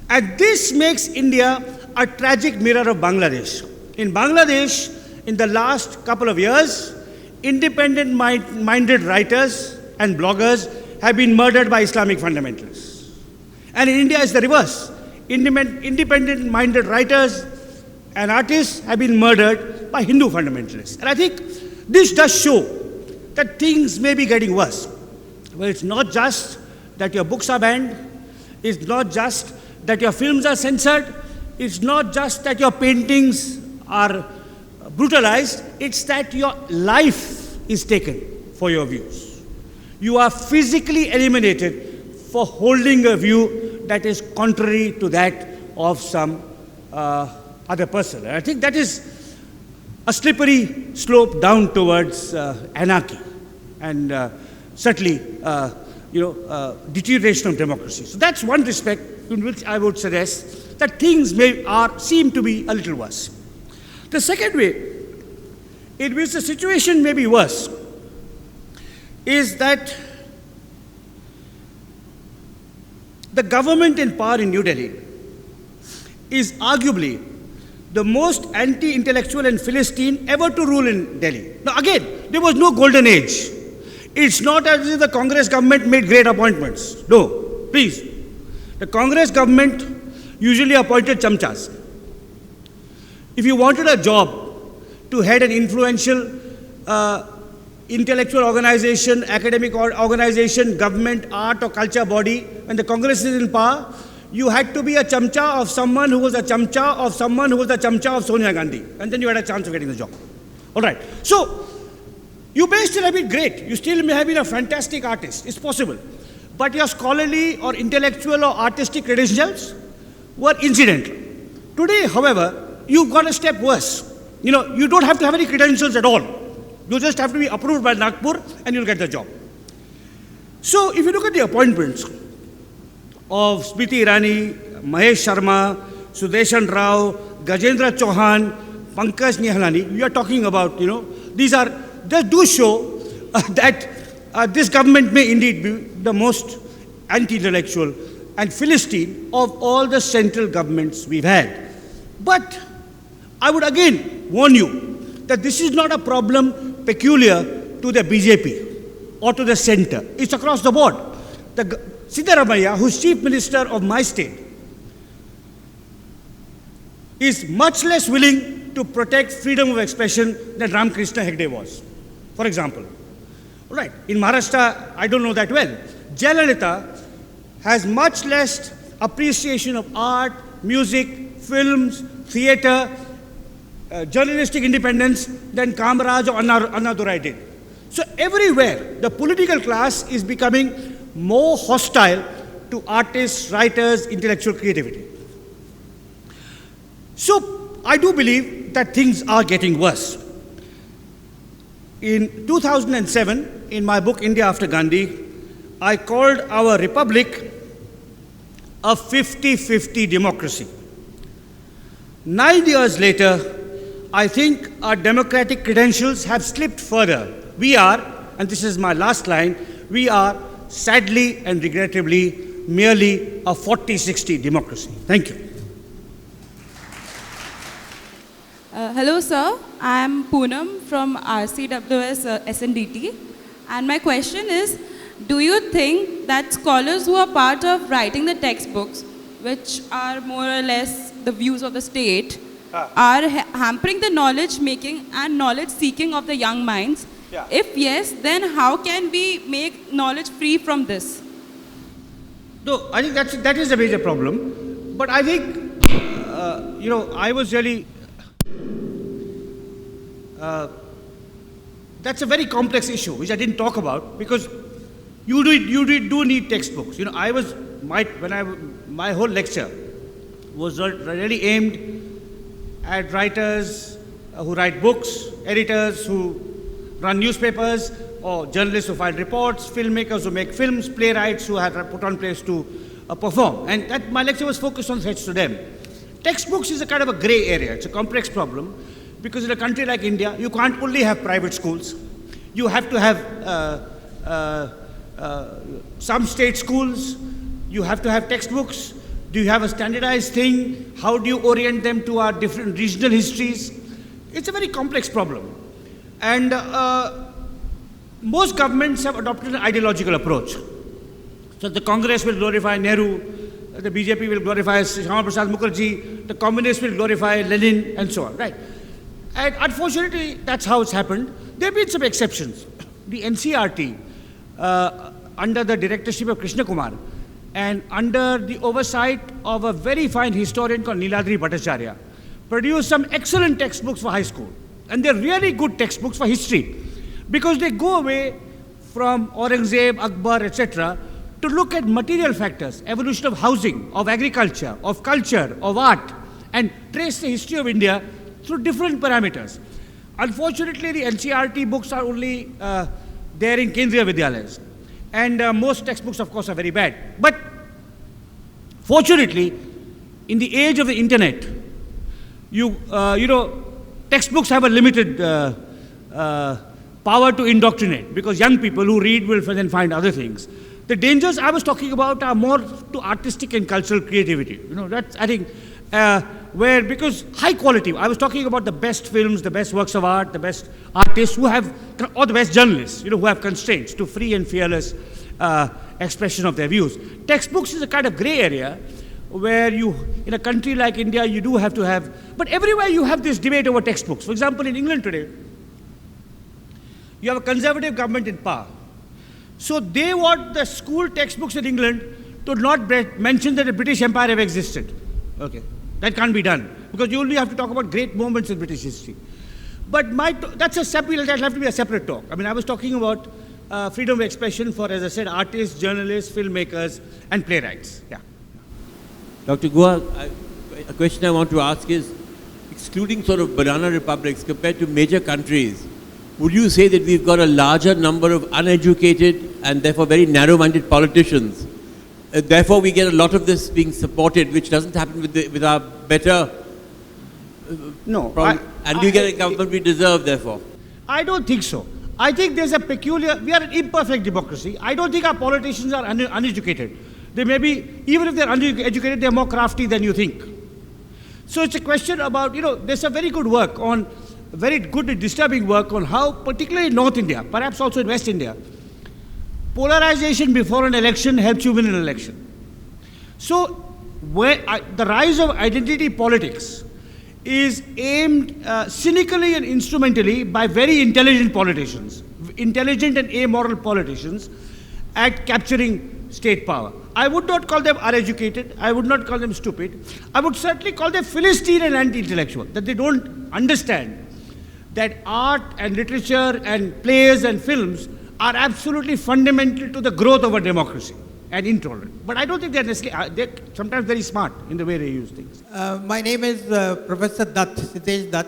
And this makes India a tragic mirror of Bangladesh. In Bangladesh, in the last couple of years, independent-minded writers and bloggers have been murdered by Islamic fundamentalists. And in India, it's the reverse. Independent-minded writers and artists have been murdered by Hindu fundamentalists. And I think this does show that things may be getting worse. Well, it's not just that your books are banned, it's not just that your films are censored, it's not just that your paintings are brutalized, it's that your life is taken for your views. You are physically eliminated for holding a view that is contrary to that of some other person. And I think that is a slippery slope down towards anarchy and certainly deterioration of democracy. So that's one respect in which I would suggest that things seem to be a little worse. The second way in which the situation may be worse is that the government in power in New Delhi is arguably the most anti-intellectual and Philistine ever to rule in Delhi. Now again, there was no golden age. It's not as if the Congress government made great appointments. No, please. The Congress government usually appointed chamchas. If you wanted a job to head an influential intellectual organization, academic organization, government, art or culture body, when the Congress is in power, you had to be a chamcha of someone who was a chamcha of someone who was the chamcha of Sonia Gandhi. And then you had a chance of getting the job. All right. So, you may still have been great. You still may have been a fantastic artist. It's possible. But your scholarly or intellectual or artistic credentials were incidental. Today, however, you've got a step worse. You don't have to have any credentials at all. You just have to be approved by Nagpur and you'll get the job. So, if you look at the appointments of Smriti Irani, Mahesh Sharma, Sudeshan Rao, Gajendra Chauhan, Pankaj Nihalani, we are talking about, these do show that this government may indeed be the most anti-intellectual and Philistine of all the central governments we've had. But I would again warn you that this is not a problem peculiar to the BJP or to the center. It's across the board. Siddaramaiah, who's chief minister of my state, is much less willing to protect freedom of expression than Ramakrishna Hegde was, for example. All right, in Maharashtra, I don't know that well. Jayalalitha has much less appreciation of art, music, films, theatre, journalistic independence than Kamaraj or Annadurai did. So everywhere, the political class is becoming more hostile to artists, writers, intellectual creativity. So I do believe that things are getting worse. In 2007, in my book India After Gandhi, I called our republic a 50-50 democracy. 9 years later, I think our democratic credentials have slipped further. We are, and this is my last line, we are sadly and regrettably merely a 40-60 democracy. Thank you. Hello, sir. I am Poonam from RCWS SNDT. And my question is, do you think that scholars who are part of writing the textbooks, which are more or less the views of the state, are hampering the knowledge making and knowledge seeking of the young minds? Yeah. If yes, then how can we make knowledge free from this? No, I think that is a major problem. But I think, I was really, that's a very complex issue, which I didn't talk about, because you do need textbooks. My whole lecture was really aimed at writers who write books, editors who run newspapers, or journalists who file reports, filmmakers who make films, playwrights who have put on plays to perform. And my lecture was focused on threats to them. Textbooks is a kind of a gray area. It's a complex problem, because in a country like India, you can't only have private schools. You have to have some state schools. You have to have textbooks. Do you have a standardized thing? How do you orient them to our different regional histories? It's a very complex problem. And most governments have adopted an ideological approach. So the Congress will glorify Nehru, the BJP will glorify Shyama Prasad Mukherjee, the communists will glorify Lenin, and so on, right? And unfortunately, that's how it's happened. There have been some exceptions. the NCRT, under the directorship of Krishna Kumar, and under the oversight of a very fine historian called Niladri Bhattacharya, produced some excellent textbooks for high school. And they're really good textbooks for history, because they go away from Aurangzeb, Akbar, etc., to look at material factors, evolution of housing, of agriculture, of culture, of art, and trace the history of India through different parameters. Unfortunately, the NCRT books are only there in Kendriya Vidyalayas. And most textbooks, of course, are very bad. But fortunately, in the age of the internet, textbooks have a limited power to indoctrinate, because young people who read will then find other things. The dangers I was talking about are more to artistic and cultural creativity. That's, I think, because high quality, I was talking about the best films, the best works of art, the best artists who have, or the best journalists, who have constraints to free and fearless expression of their views. Textbooks is a kind of gray area where in a country like India, you do have to have, but everywhere you have this debate over textbooks. For example, in England today, you have a conservative government in power. So they want the school textbooks in England to not mention that the British Empire ever existed. Okay, that can't be done, because you only have to talk about great moments in British history. But that'll have to be a separate talk. I mean, I was talking about freedom of expression for, as I said, artists, journalists, filmmakers, and playwrights. Yeah. Dr. Guha, a question I want to ask is, excluding sort of banana republics compared to major countries, would you say that we've got a larger number of uneducated and therefore very narrow-minded politicians? Therefore, we get a lot of this being supported, which doesn't happen with our better... No. And we get a government we deserve, therefore. I don't think so. I think there's a peculiar... We are an imperfect democracy. I don't think our politicians are uneducated. They may be, even if they're uneducated, they're more crafty than you think. So it's a question about, there's a very good work on... very good and disturbing work on how, particularly in North India, perhaps also in West India, polarization before an election helps you win an election. So, the rise of identity politics is aimed cynically and instrumentally by very intelligent politicians, intelligent and amoral politicians, at capturing state power. I would not call them uneducated, I would not call them stupid, I would certainly call them Philistine and anti-intellectual, that they don't understand that art and literature and plays and films are absolutely fundamental to the growth of a democracy and intolerant. But I don't think they're necessarily, they're sometimes very smart in the way they use things. My name is Professor Dutt, Sitesh Dutt.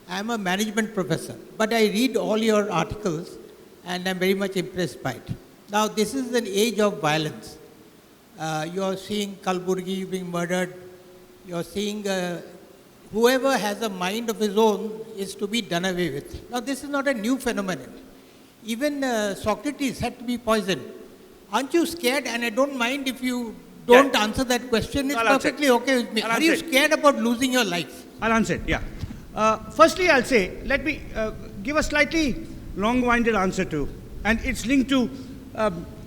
I'm a management professor, but I read all your articles and I'm very much impressed by it. Now, this is an age of violence. You're seeing Kalburgi being murdered. You're seeing whoever has a mind of his own is to be done away with. Now, this is not a new phenomenon. Even Socrates had to be poisoned. Aren't you scared? And I don't mind if you don't answer that question. It's perfectly okay with me. Are you scared about losing your life? I'll answer it, yeah. Firstly, I'll say, let me give a slightly long-winded answer to, and it's linked to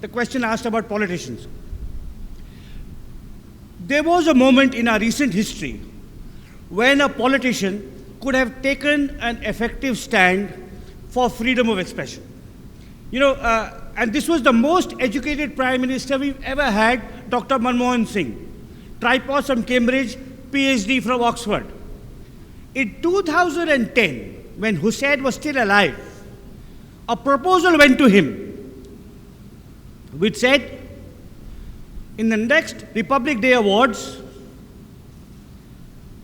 the question asked about politicians. There was a moment in our recent history when a politician could have taken an effective stand for freedom of expression. And this was the most educated Prime Minister we've ever had, Dr. Manmohan Singh. Tripos from Cambridge, PhD from Oxford. In 2010, when Hussain was still alive, a proposal went to him which said, in the next Republic Day Awards,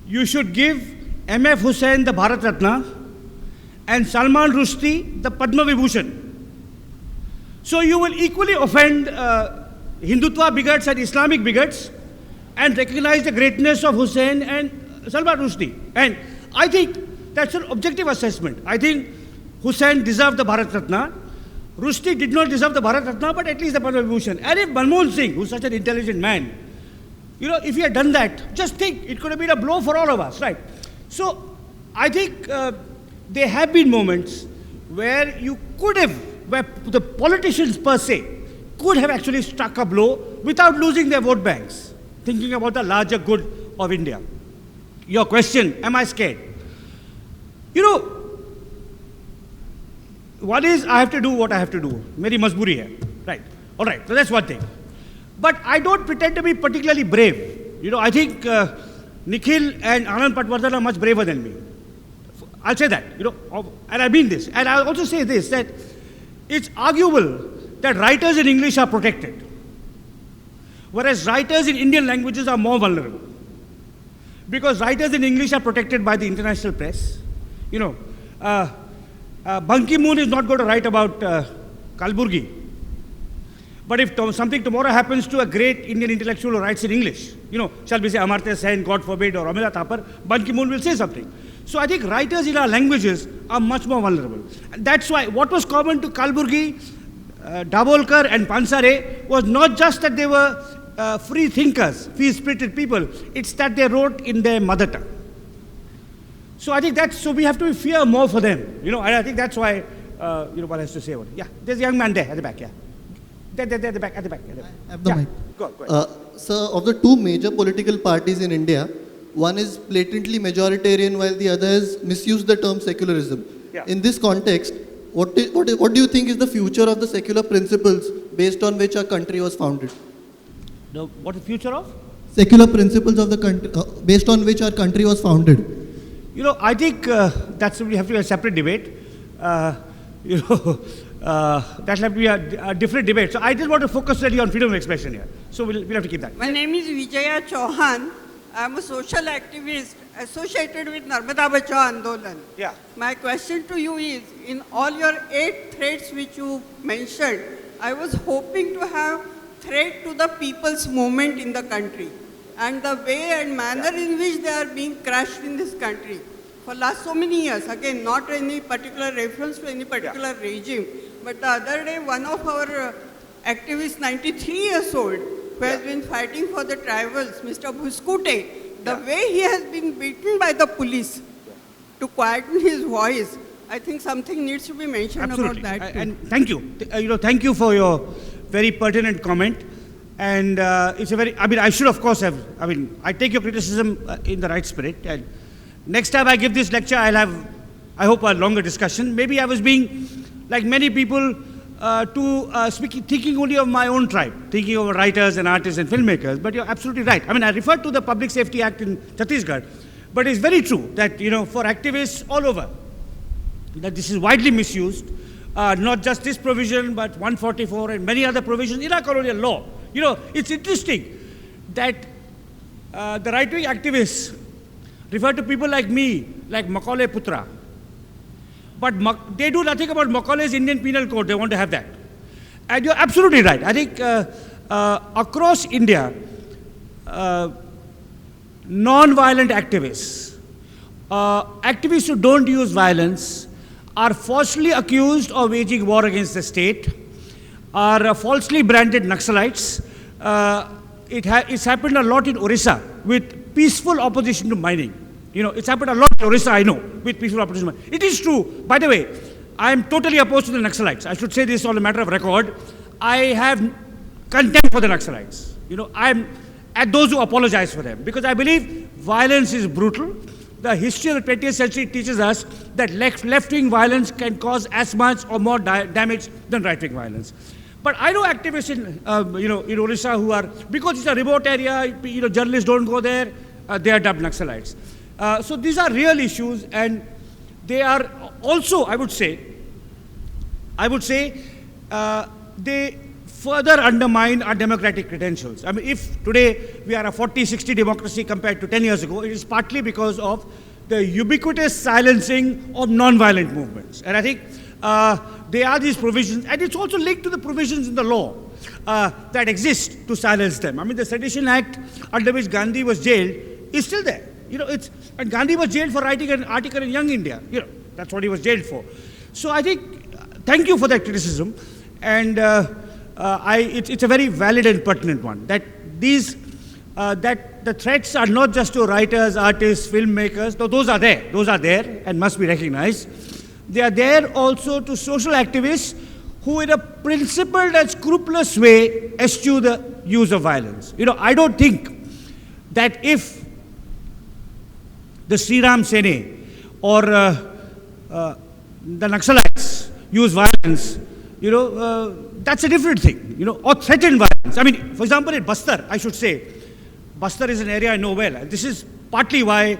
you should give M.F. Hussain the Bharat Ratna and Salman Rushdie the Padma Vibhushan. So you will equally offend Hindutva bigots and Islamic bigots and recognize the greatness of Hussain and Salman Rushdie. And I think that's an objective assessment. I think Hussain deserved the Bharat Ratna. Rushdie did not deserve the Bharat Ratna, but at least the Padma Vibhushan. And if Manmohan Singh, who's such an intelligent man, if he had done that, just think, it could have been a blow for all of us, right? So I think there have been moments where you could have, where the politicians per se could have actually struck a blow without losing their vote banks, thinking about the larger good of India. Your question, am I scared? one is I have to do what I have to do. Meri majburi hai. Right. All right. So that's one thing. But I don't pretend to be particularly brave. I think Nikhil and Anand Patwardhan are much braver than me. I'll say that, and I mean this. And I'll also say this, that it's arguable that writers in English are protected, whereas writers in Indian languages are more vulnerable. Because writers in English are protected by the international press. Ban Ki-moon is not going to write about Kalburgi. But if something tomorrow happens to a great Indian intellectual who writes in English, shall we say Amartya Sen, God forbid, or Amila Thapar, Ban Ki-moon will say something. So I think writers in our languages are much more vulnerable. And that's why what was common to Kalburgi, Davolkar and Pansare was not just that they were free thinkers, free-spirited people, it's that they wrote in their mother tongue. So I think so we have to fear more for them, and I think that's why, one has to say about it. Yeah, there's a young man there at the back, yeah. There, at the back. I have the mic. Go ahead. Sir, of the two major political parties in India, one is blatantly majoritarian while the other has misused the term secularism. Yeah. In this context, what do you think is the future of the secular principles based on which our country was founded? What is the future of? Secular principles of the country, based on which our country was founded. I think that's we have to be a separate debate. That'll have to be a different debate. So I just want to focus really on freedom of expression here. So we'll have to keep that. My name is Vijay Chauhan. I am a social activist associated with Narmada Bachao Andolan. Yeah. My question to you is, in all your 8 threads which you mentioned, I was hoping to have thread to the people's movement in the country and the way and manner in which they are being crushed in this country. For last so many years, again, not any particular reference to any particular regime, but the other day, one of our activists, 93 years old, who has been fighting for the tribals, Mr. Bhuskute, the way he has been beaten by the police to quieten his voice, I think something needs to be mentioned Absolutely. about that too. And thank you. Thank you for your very pertinent comment. And it's a very, I should of course have, I take your criticism in the right spirit. And next time I give this lecture, I'll have, I hope, a longer discussion. Maybe I was being, like many people, thinking only of my own tribe, thinking of writers and artists and filmmakers. But you're absolutely right. I referred to the Public Safety Act in Chhattisgarh. But it's very true that, for activists all over, that this is widely misused. Not just this provision, but 144 and many other provisions in our colonial law. It's interesting that the right-wing activists refer to people like me, like Macaulay Putra. But they do nothing about Macaulay's Indian Penal Code. They want to have that. And you're absolutely right. I think across India, non-violent activists, activists who don't use violence, are falsely accused of waging war against the state, are falsely branded Naxalites. It's happened a lot in Orissa with peaceful opposition to mining. It's happened a lot in Orissa, I know, with peaceful opposition to mining. It is true. By the way, I am totally opposed to the Naxalites. I should say this on a matter of record. I have contempt for the Naxalites. I am at those who apologize for them, because I believe violence is brutal. The history of the 20th century teaches us that left-wing violence can cause as much or more damage than right-wing violence. But I know activists in Orissa who are, because it's a remote area, journalists don't go there, they are dubbed Naxalites. So these are real issues, and they are also, I would say, they further undermine our democratic credentials. If today we are a 40-60 democracy compared to 10 years ago, it is partly because of the ubiquitous silencing of non-violent movements. And I think there are these provisions, and it's also linked to the provisions in the law that exist to silence them. The Sedition Act, under which Gandhi was jailed, is still there. And Gandhi was jailed for writing an article in Young India. That's what he was jailed for. So I think, thank you for that criticism. And it's a very valid and pertinent one. That the threats are not just to writers, artists, filmmakers. Though those are there and must be recognized. They are there also to social activists who, in a principled and scrupulous way, eschew the use of violence. I don't think that if the Sri Ram Sene or the Naxalites use violence, that's a different thing, or threaten violence. I mean, for example, in Bastar, I should say, Bastar is an area I know well. And this is partly why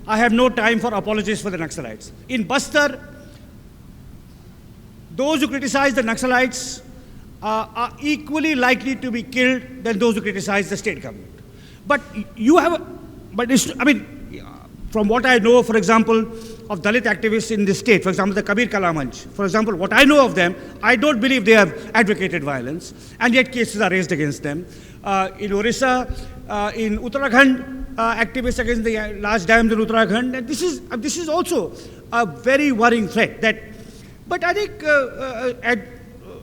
I have no time for apologies for the Naxalites. In Bastar, those who criticize the Naxalites are equally likely to be killed than those who criticize the state government. But from what I know, for example, of Dalit activists in this state, for example, the Kabir Kala Manch, for example, what I know of them, I don't believe they have advocated violence, and yet cases are raised against them. In Orissa, in Uttarakhand, activists against the large dams in Uttarakhand, and this is also a very worrying threat. But I think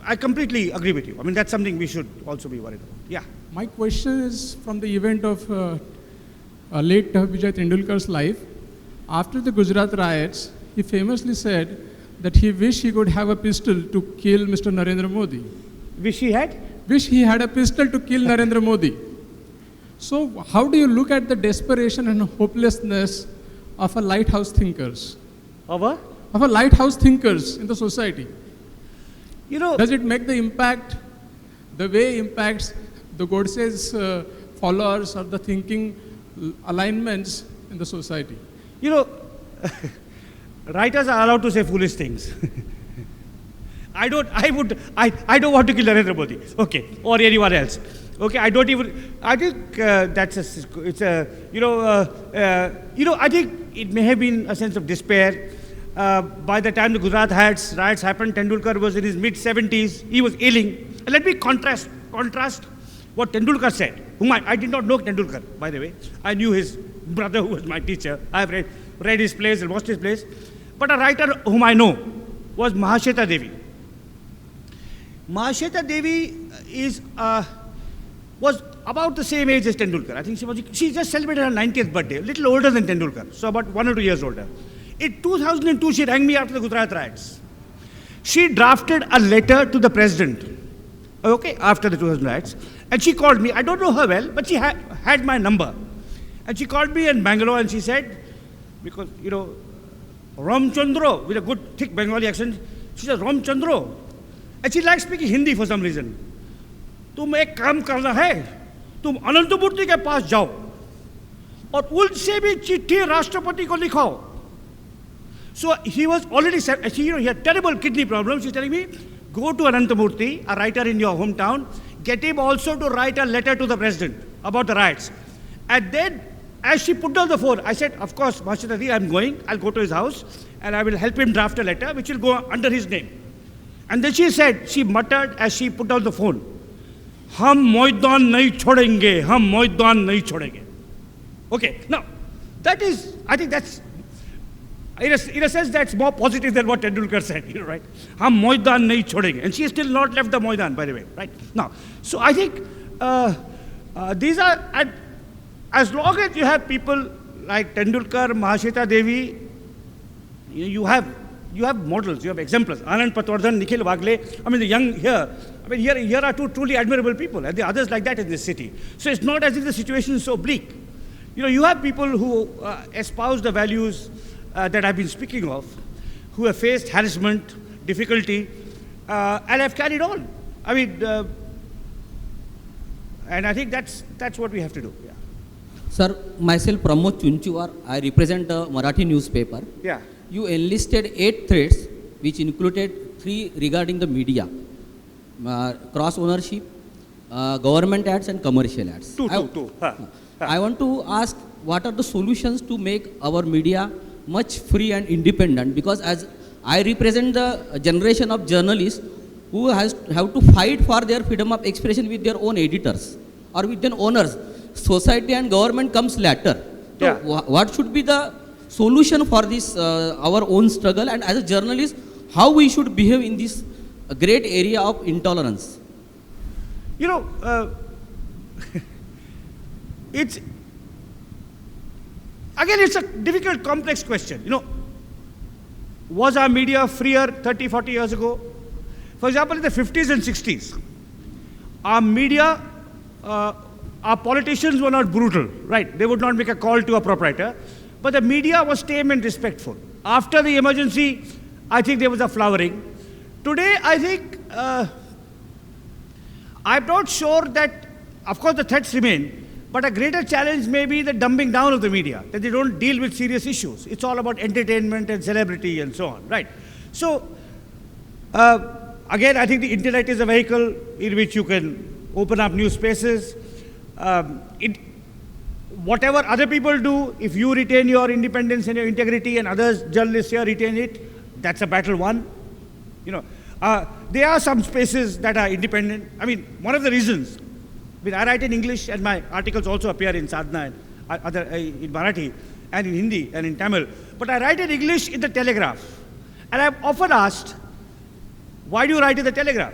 I completely agree with you. I mean, that's something we should also be worried about. Yeah. My question is from the event of late Vijay Tendulkar's life. After the Gujarat riots, he famously said that he wished he could have a pistol to kill Mr. Narendra Modi. Wish he had? Wish he had a pistol to kill Narendra Modi. So how do you look at the desperation and hopelessness of a lighthouse thinkers? Of a? Of a lighthouse thinkers in the society. Does it make the impact, the way impacts the Godse's followers or the thinking alignments in the society? Writers are allowed to say foolish things. I don't want to kill Narendra Modi, okay, or anyone else. Okay, I think I think it may have been a sense of despair. By the time the Gujarat riots happened, Tendulkar was in his mid-70s. He was ailing. And let me contrast what Tendulkar said. I did not know Tendulkar, by the way. I knew his brother, who was my teacher. I have read his plays and watched his plays. But a writer whom I know was Mahashweta Devi. Mahashweta Devi was about the same age as Tendulkar. I think she just celebrated her 90th birthday, a little older than Tendulkar, so about 1 or 2 years older. In 2002, she rang me after the Gujarat riots. She drafted a letter to the president, okay, after the 2000 riots, and she called me. I don't know her well, but she had my number. And she called me in Bangalore and she said, because, Ramchandra, with a good, thick Bengali accent, she said, Ramchandra. And she likes speaking Hindi for some reason. तुम एक काम करना है, तुम अनंतमूर्ति के पास जाओ और उनसे भी चिट्ठी राष्ट्रपति को लिखाओ. So he was already, he had terrible kidney problems. She's telling me, go to Anantamurthy, a writer in your hometown, get him also to write a letter to the president about the riots. And then, as she put down the phone, I said, of course, Mahashweta, I'm going, I'll go to his house, and I will help him draft a letter, which will go under his name. And then she muttered as she put down the phone, हम मैदान नहीं छोड़ेंगे, हम मैदान नहीं छोड़ेंगे. Okay, now, I think that's, in a sense, that's more positive than what Tendulkar said, right? हम मैदान नहीं छोड़ेंगे. And she has still not left the मैदान, by the way, right? Now, so I think these are, as long as you have people like Tendulkar, Mahashweta Devi, you have models, you have exemplars. Anand Patwardhan, Nikhil Wagle, I mean, the young here, here are two truly admirable people, and there are others like that in this city. So it's not as if the situation is so bleak. You have people who espouse the values that I've been speaking of, who have faced harassment, difficulty, and have carried on. I mean, and I think that's what we have to do. Yeah. Sir, myself Pramod Chunchuar, I represent a Marathi newspaper. Yeah. You enlisted 8 threats, which included 3 regarding the media, cross ownership, government ads and commercial ads. Two. I want to ask, what are the solutions to make our media much free and independent? Because as I represent the generation of journalists who have to fight for their freedom of expression with their own editors or with their owners. Society and government comes later. So yeah. What should be the solution for this, our own struggle, and as a journalist, how we should behave in this great area of intolerance? It's a difficult, complex question. Was our media freer 30, 40 years ago? For example, in the 50s and 60s, our media, our politicians were not brutal, right? They would not make a call to a proprietor, but the media was tame and respectful. After the emergency, I think there was a flowering. today I think, I'm not sure that, of course the threats remain, but a greater challenge may be the dumbing down of the media, that they don't deal with serious issues. It's all about entertainment and celebrity and so on, right? So, again, I think the internet is a vehicle in which you can open up new spaces. Whatever other people do, if you retain your independence and your integrity and others, journalists here, retain it, that's a battle won. You know, there are some spaces that are independent. I mean, one of the reasons, I write in English and my articles also appear in Sadhana and in Marathi and in Hindi and in Tamil, but I write in English in the Telegraph. And I'm often asked, why do you write in the Telegraph?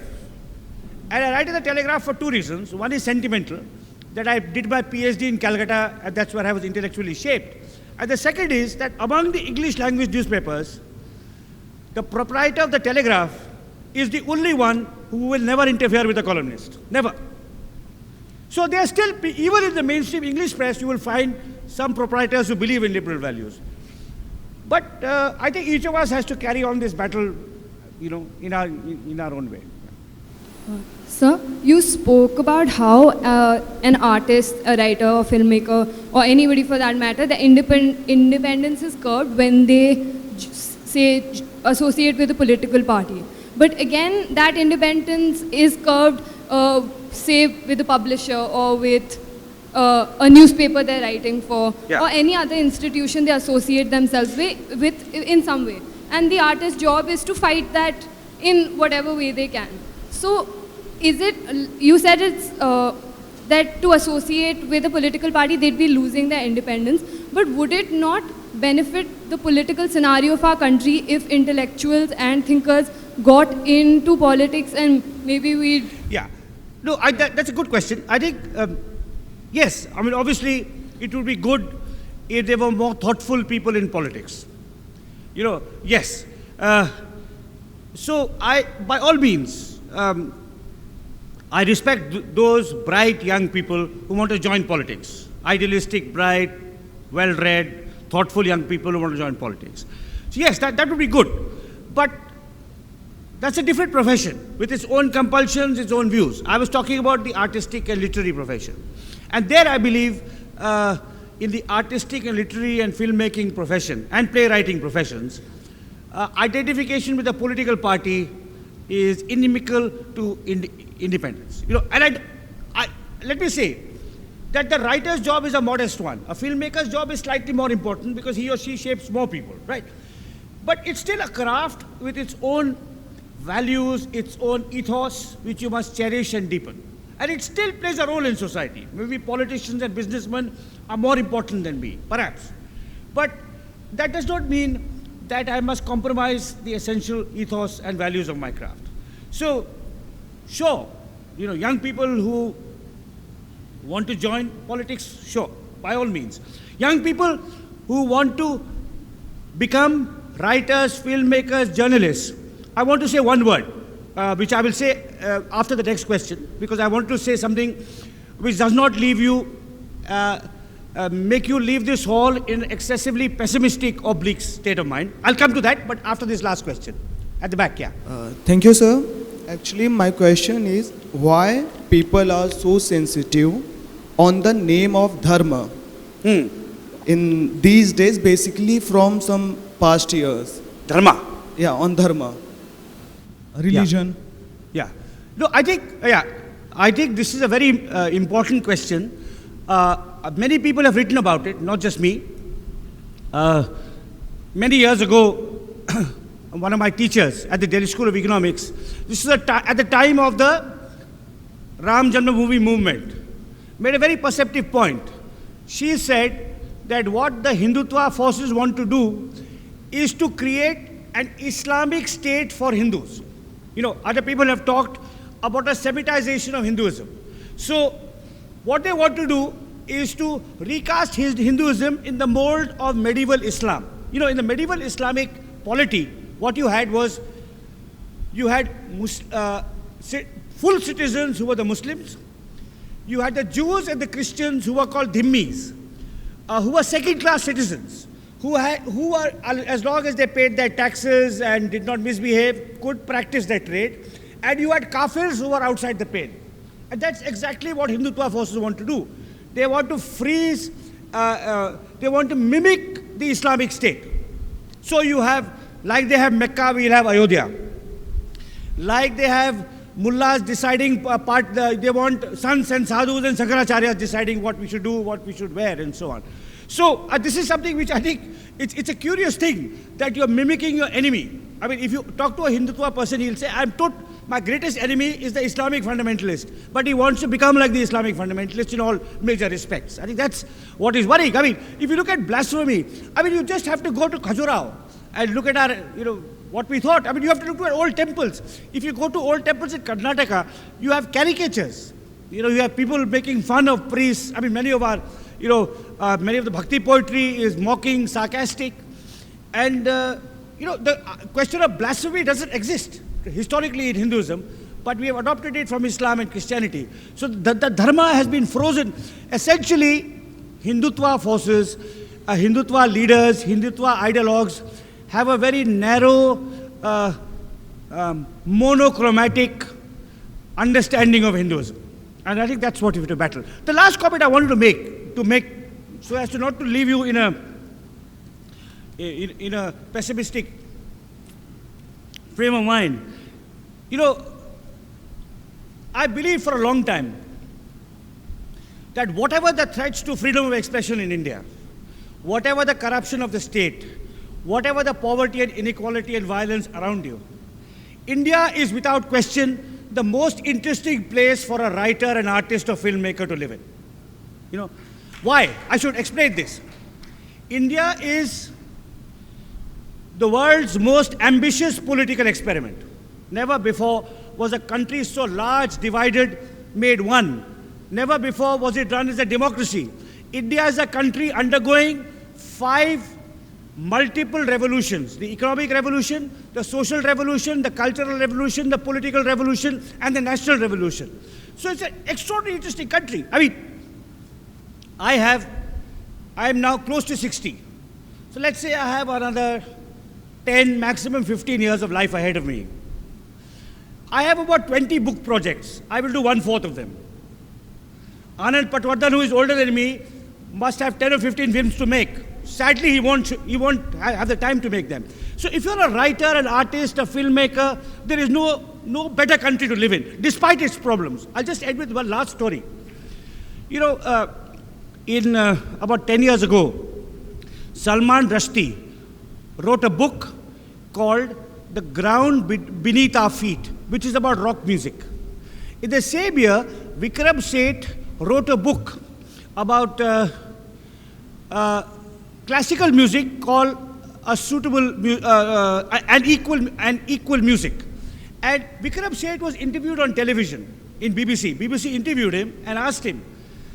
And I write in the Telegraph for two reasons. One is sentimental, that I did my PhD in Calcutta, and that's where I was intellectually shaped. And the second is that among the English language newspapers, the proprietor of the Telegraph is the only one who will never interfere with a columnist. Never. So there are still, even in the mainstream English press, you will find some proprietors who believe in liberal values. But I think each of us has to carry on this battle, you know, in our own way. Sir, you spoke about how an artist, a writer, a filmmaker, or anybody for that matter, the independence is curbed when they, say, associate with a political party. But again, that independence is curbed, say, with a publisher or with a newspaper they're writing for, or any other institution they associate themselves with in some way. And the artist's job is to fight that in whatever way they can. So, is it, you said it's that to associate with a political party, they'd be losing their independence, but would it not benefit the political scenario of our country if intellectuals and thinkers got into politics and maybe we'd... Yeah. No, that's a good question. I think, yes, I mean, obviously, it would be good if there were more thoughtful people in politics. You know, yes. So, by all means, I respect those bright young people who want to join politics. Idealistic, bright, well-read, thoughtful young people who want to join politics. So, yes, that would be good. But that's a different profession with its own compulsions, its own views. I was talking about the artistic and literary profession. And there I believe in the artistic and literary and filmmaking profession and playwriting professions, identification with a political party is inimical to independence. You know, and let me say that the writer's job is a modest one. A filmmaker's job is slightly more important because he or she shapes more people, right? But it's still a craft with its own values, its own ethos, which you must cherish and deepen. And it still plays a role in society. Maybe politicians and businessmen are more important than me, perhaps. But that does not mean that I must compromise the essential ethos and values of my craft. So, sure, you know, young people who want to join politics, sure, by all means. Young people who want to become writers, filmmakers, journalists, I want to say one word, which I will say after the next question, because I want to say something which does not leave you, make you leave this hall in excessively pessimistic or bleak state of mind. I'll come to that, but after this last question. At the back, yeah. Thank you, sir. Actually, my question is, why people are so sensitive on the name of dharma? In these days, basically from some past years. Dharma? Yeah, on dharma. Religion. Yeah. No, I think this is a very important question. Many people have written about it, not just me. Many years ago, one of my teachers at the Delhi School of Economics, this is at the time of the Ramchandra movie movement, made a very perceptive point. She said that what the Hindutva forces want to do is to create an Islamic state for Hindus. You know, other people have talked about a Semitization of Hinduism. So, what they want to do is to recast Hinduism in the mold of medieval Islam. You know, in the medieval Islamic polity, what you had was, you had full citizens who were the Muslims. You had the Jews and the Christians who were called dhimmis, who were second-class citizens, who are, as long as they paid their taxes and did not misbehave, could practice their trade. And you had kafirs who were outside the pale. And that's exactly what Hindutva forces want to do. They want to freeze, they want to mimic the Islamic State. So you have, like they have Mecca, we'll have Ayodhya. Like they have mullahs deciding they want sons and sadhus and Shankaracharyas deciding what we should do, what we should wear, and so on. So this is something which I think, it's a curious thing that you're mimicking your enemy. I mean, if you talk to a Hindutva person, he'll say, my greatest enemy is the Islamic fundamentalist, but he wants to become like the Islamic fundamentalist in all major respects. I think that's what is worrying. I mean, if you look at blasphemy, I mean, you just have to go to Khajuraho and look at our, what we thought. I mean, you have to look at old temples. If you go to old temples in Karnataka, you have caricatures. You have people making fun of priests. I mean, many of our, many of the bhakti poetry is mocking, sarcastic. And, the question of blasphemy doesn't exist historically in Hinduism, but we have adopted it from Islam and Christianity. So the dharma has been frozen. Essentially, Hindutva forces, Hindutva leaders, Hindutva ideologues have a very narrow, monochromatic understanding of Hinduism. And I think that's what we have to battle. The last comment I wanted to make, so as to not to leave you in a pessimistic frame of mind. I believe for a long time that whatever the threats to freedom of expression in India, whatever the corruption of the state, whatever the poverty and inequality and violence around you, India is without question the most interesting place for a writer, an artist, or filmmaker to live in. Why? I should explain this. India is the world's most ambitious political experiment. Never before was a country so large, divided, made one. Never before was it run as a democracy. India is a country undergoing 5 multiple revolutions: the economic revolution, the social revolution, the cultural revolution, the political revolution, and the national revolution. So it's an extraordinarily interesting country. I mean, I am now close to 60. So let's say I have another 10, maximum 15 years of life ahead of me. I have about 20 book projects. I will do 1/4 of them. Anand Patwardhan, who is older than me, must have 10 or 15 films to make. Sadly, he won't have the time to make them. So if you're a writer, an artist, a filmmaker, there is no better country to live in, despite its problems. I'll just end with one last story. About 10 years ago, Salman Rushdie wrote a book called The Ground Beneath Our Feet, which is about rock music. In the same year, Vikram Seth wrote a book about classical music called equal music. And Vikram Seth was interviewed on television in BBC. BBC interviewed him and asked him.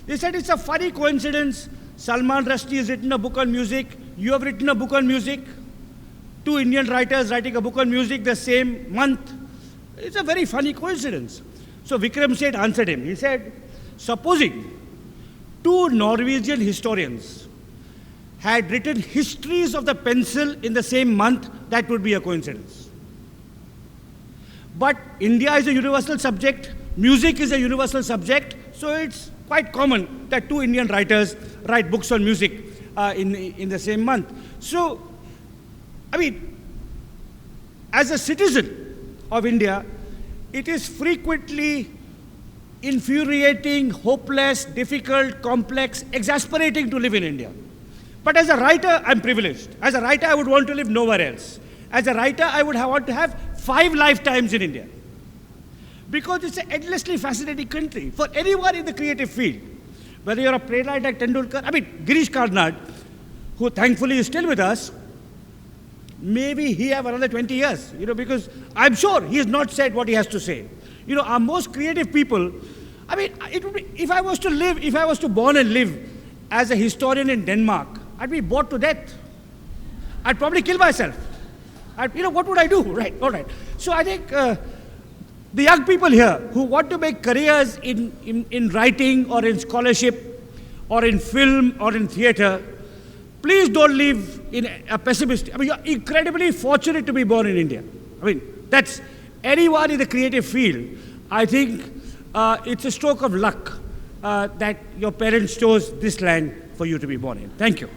They said, it's a funny coincidence. Salman Rushdie has written a book on music. You have written a book on music. 2 Indian writers writing a book on music the same month. It's a very funny coincidence. So Vikram Seth answered him. He said, supposing 2 Norwegian historians had written histories of the pencil in the same month, that would be a coincidence. But India is a universal subject, music is a universal subject, so it's quite common that 2 Indian writers write books on music in the same month. So, I mean, as a citizen of India, it is frequently infuriating, hopeless, difficult, complex, exasperating to live in India. But as a writer, I'm privileged. As a writer, I would want to live nowhere else. As a writer, I would want to have 5 lifetimes in India. Because it's an endlessly fascinating country for anyone in the creative field. Whether you're a playwright like Tendulkar, I mean, Girish Karnad, who thankfully is still with us, maybe he have another 20 years, because I'm sure he has not said what he has to say. Our most creative people, I mean, it would be, if I was to born and live as a historian in Denmark, I'd be bored to death. I'd probably kill myself. What would I do? Right, all right. So I think the young people here who want to make careers in writing or in scholarship or in film or in theater, please don't live in a pessimistic. I mean, you're incredibly fortunate to be born in India. I mean, that's anyone in the creative field. I think it's a stroke of luck that your parents chose this land for you to be born in. Thank you.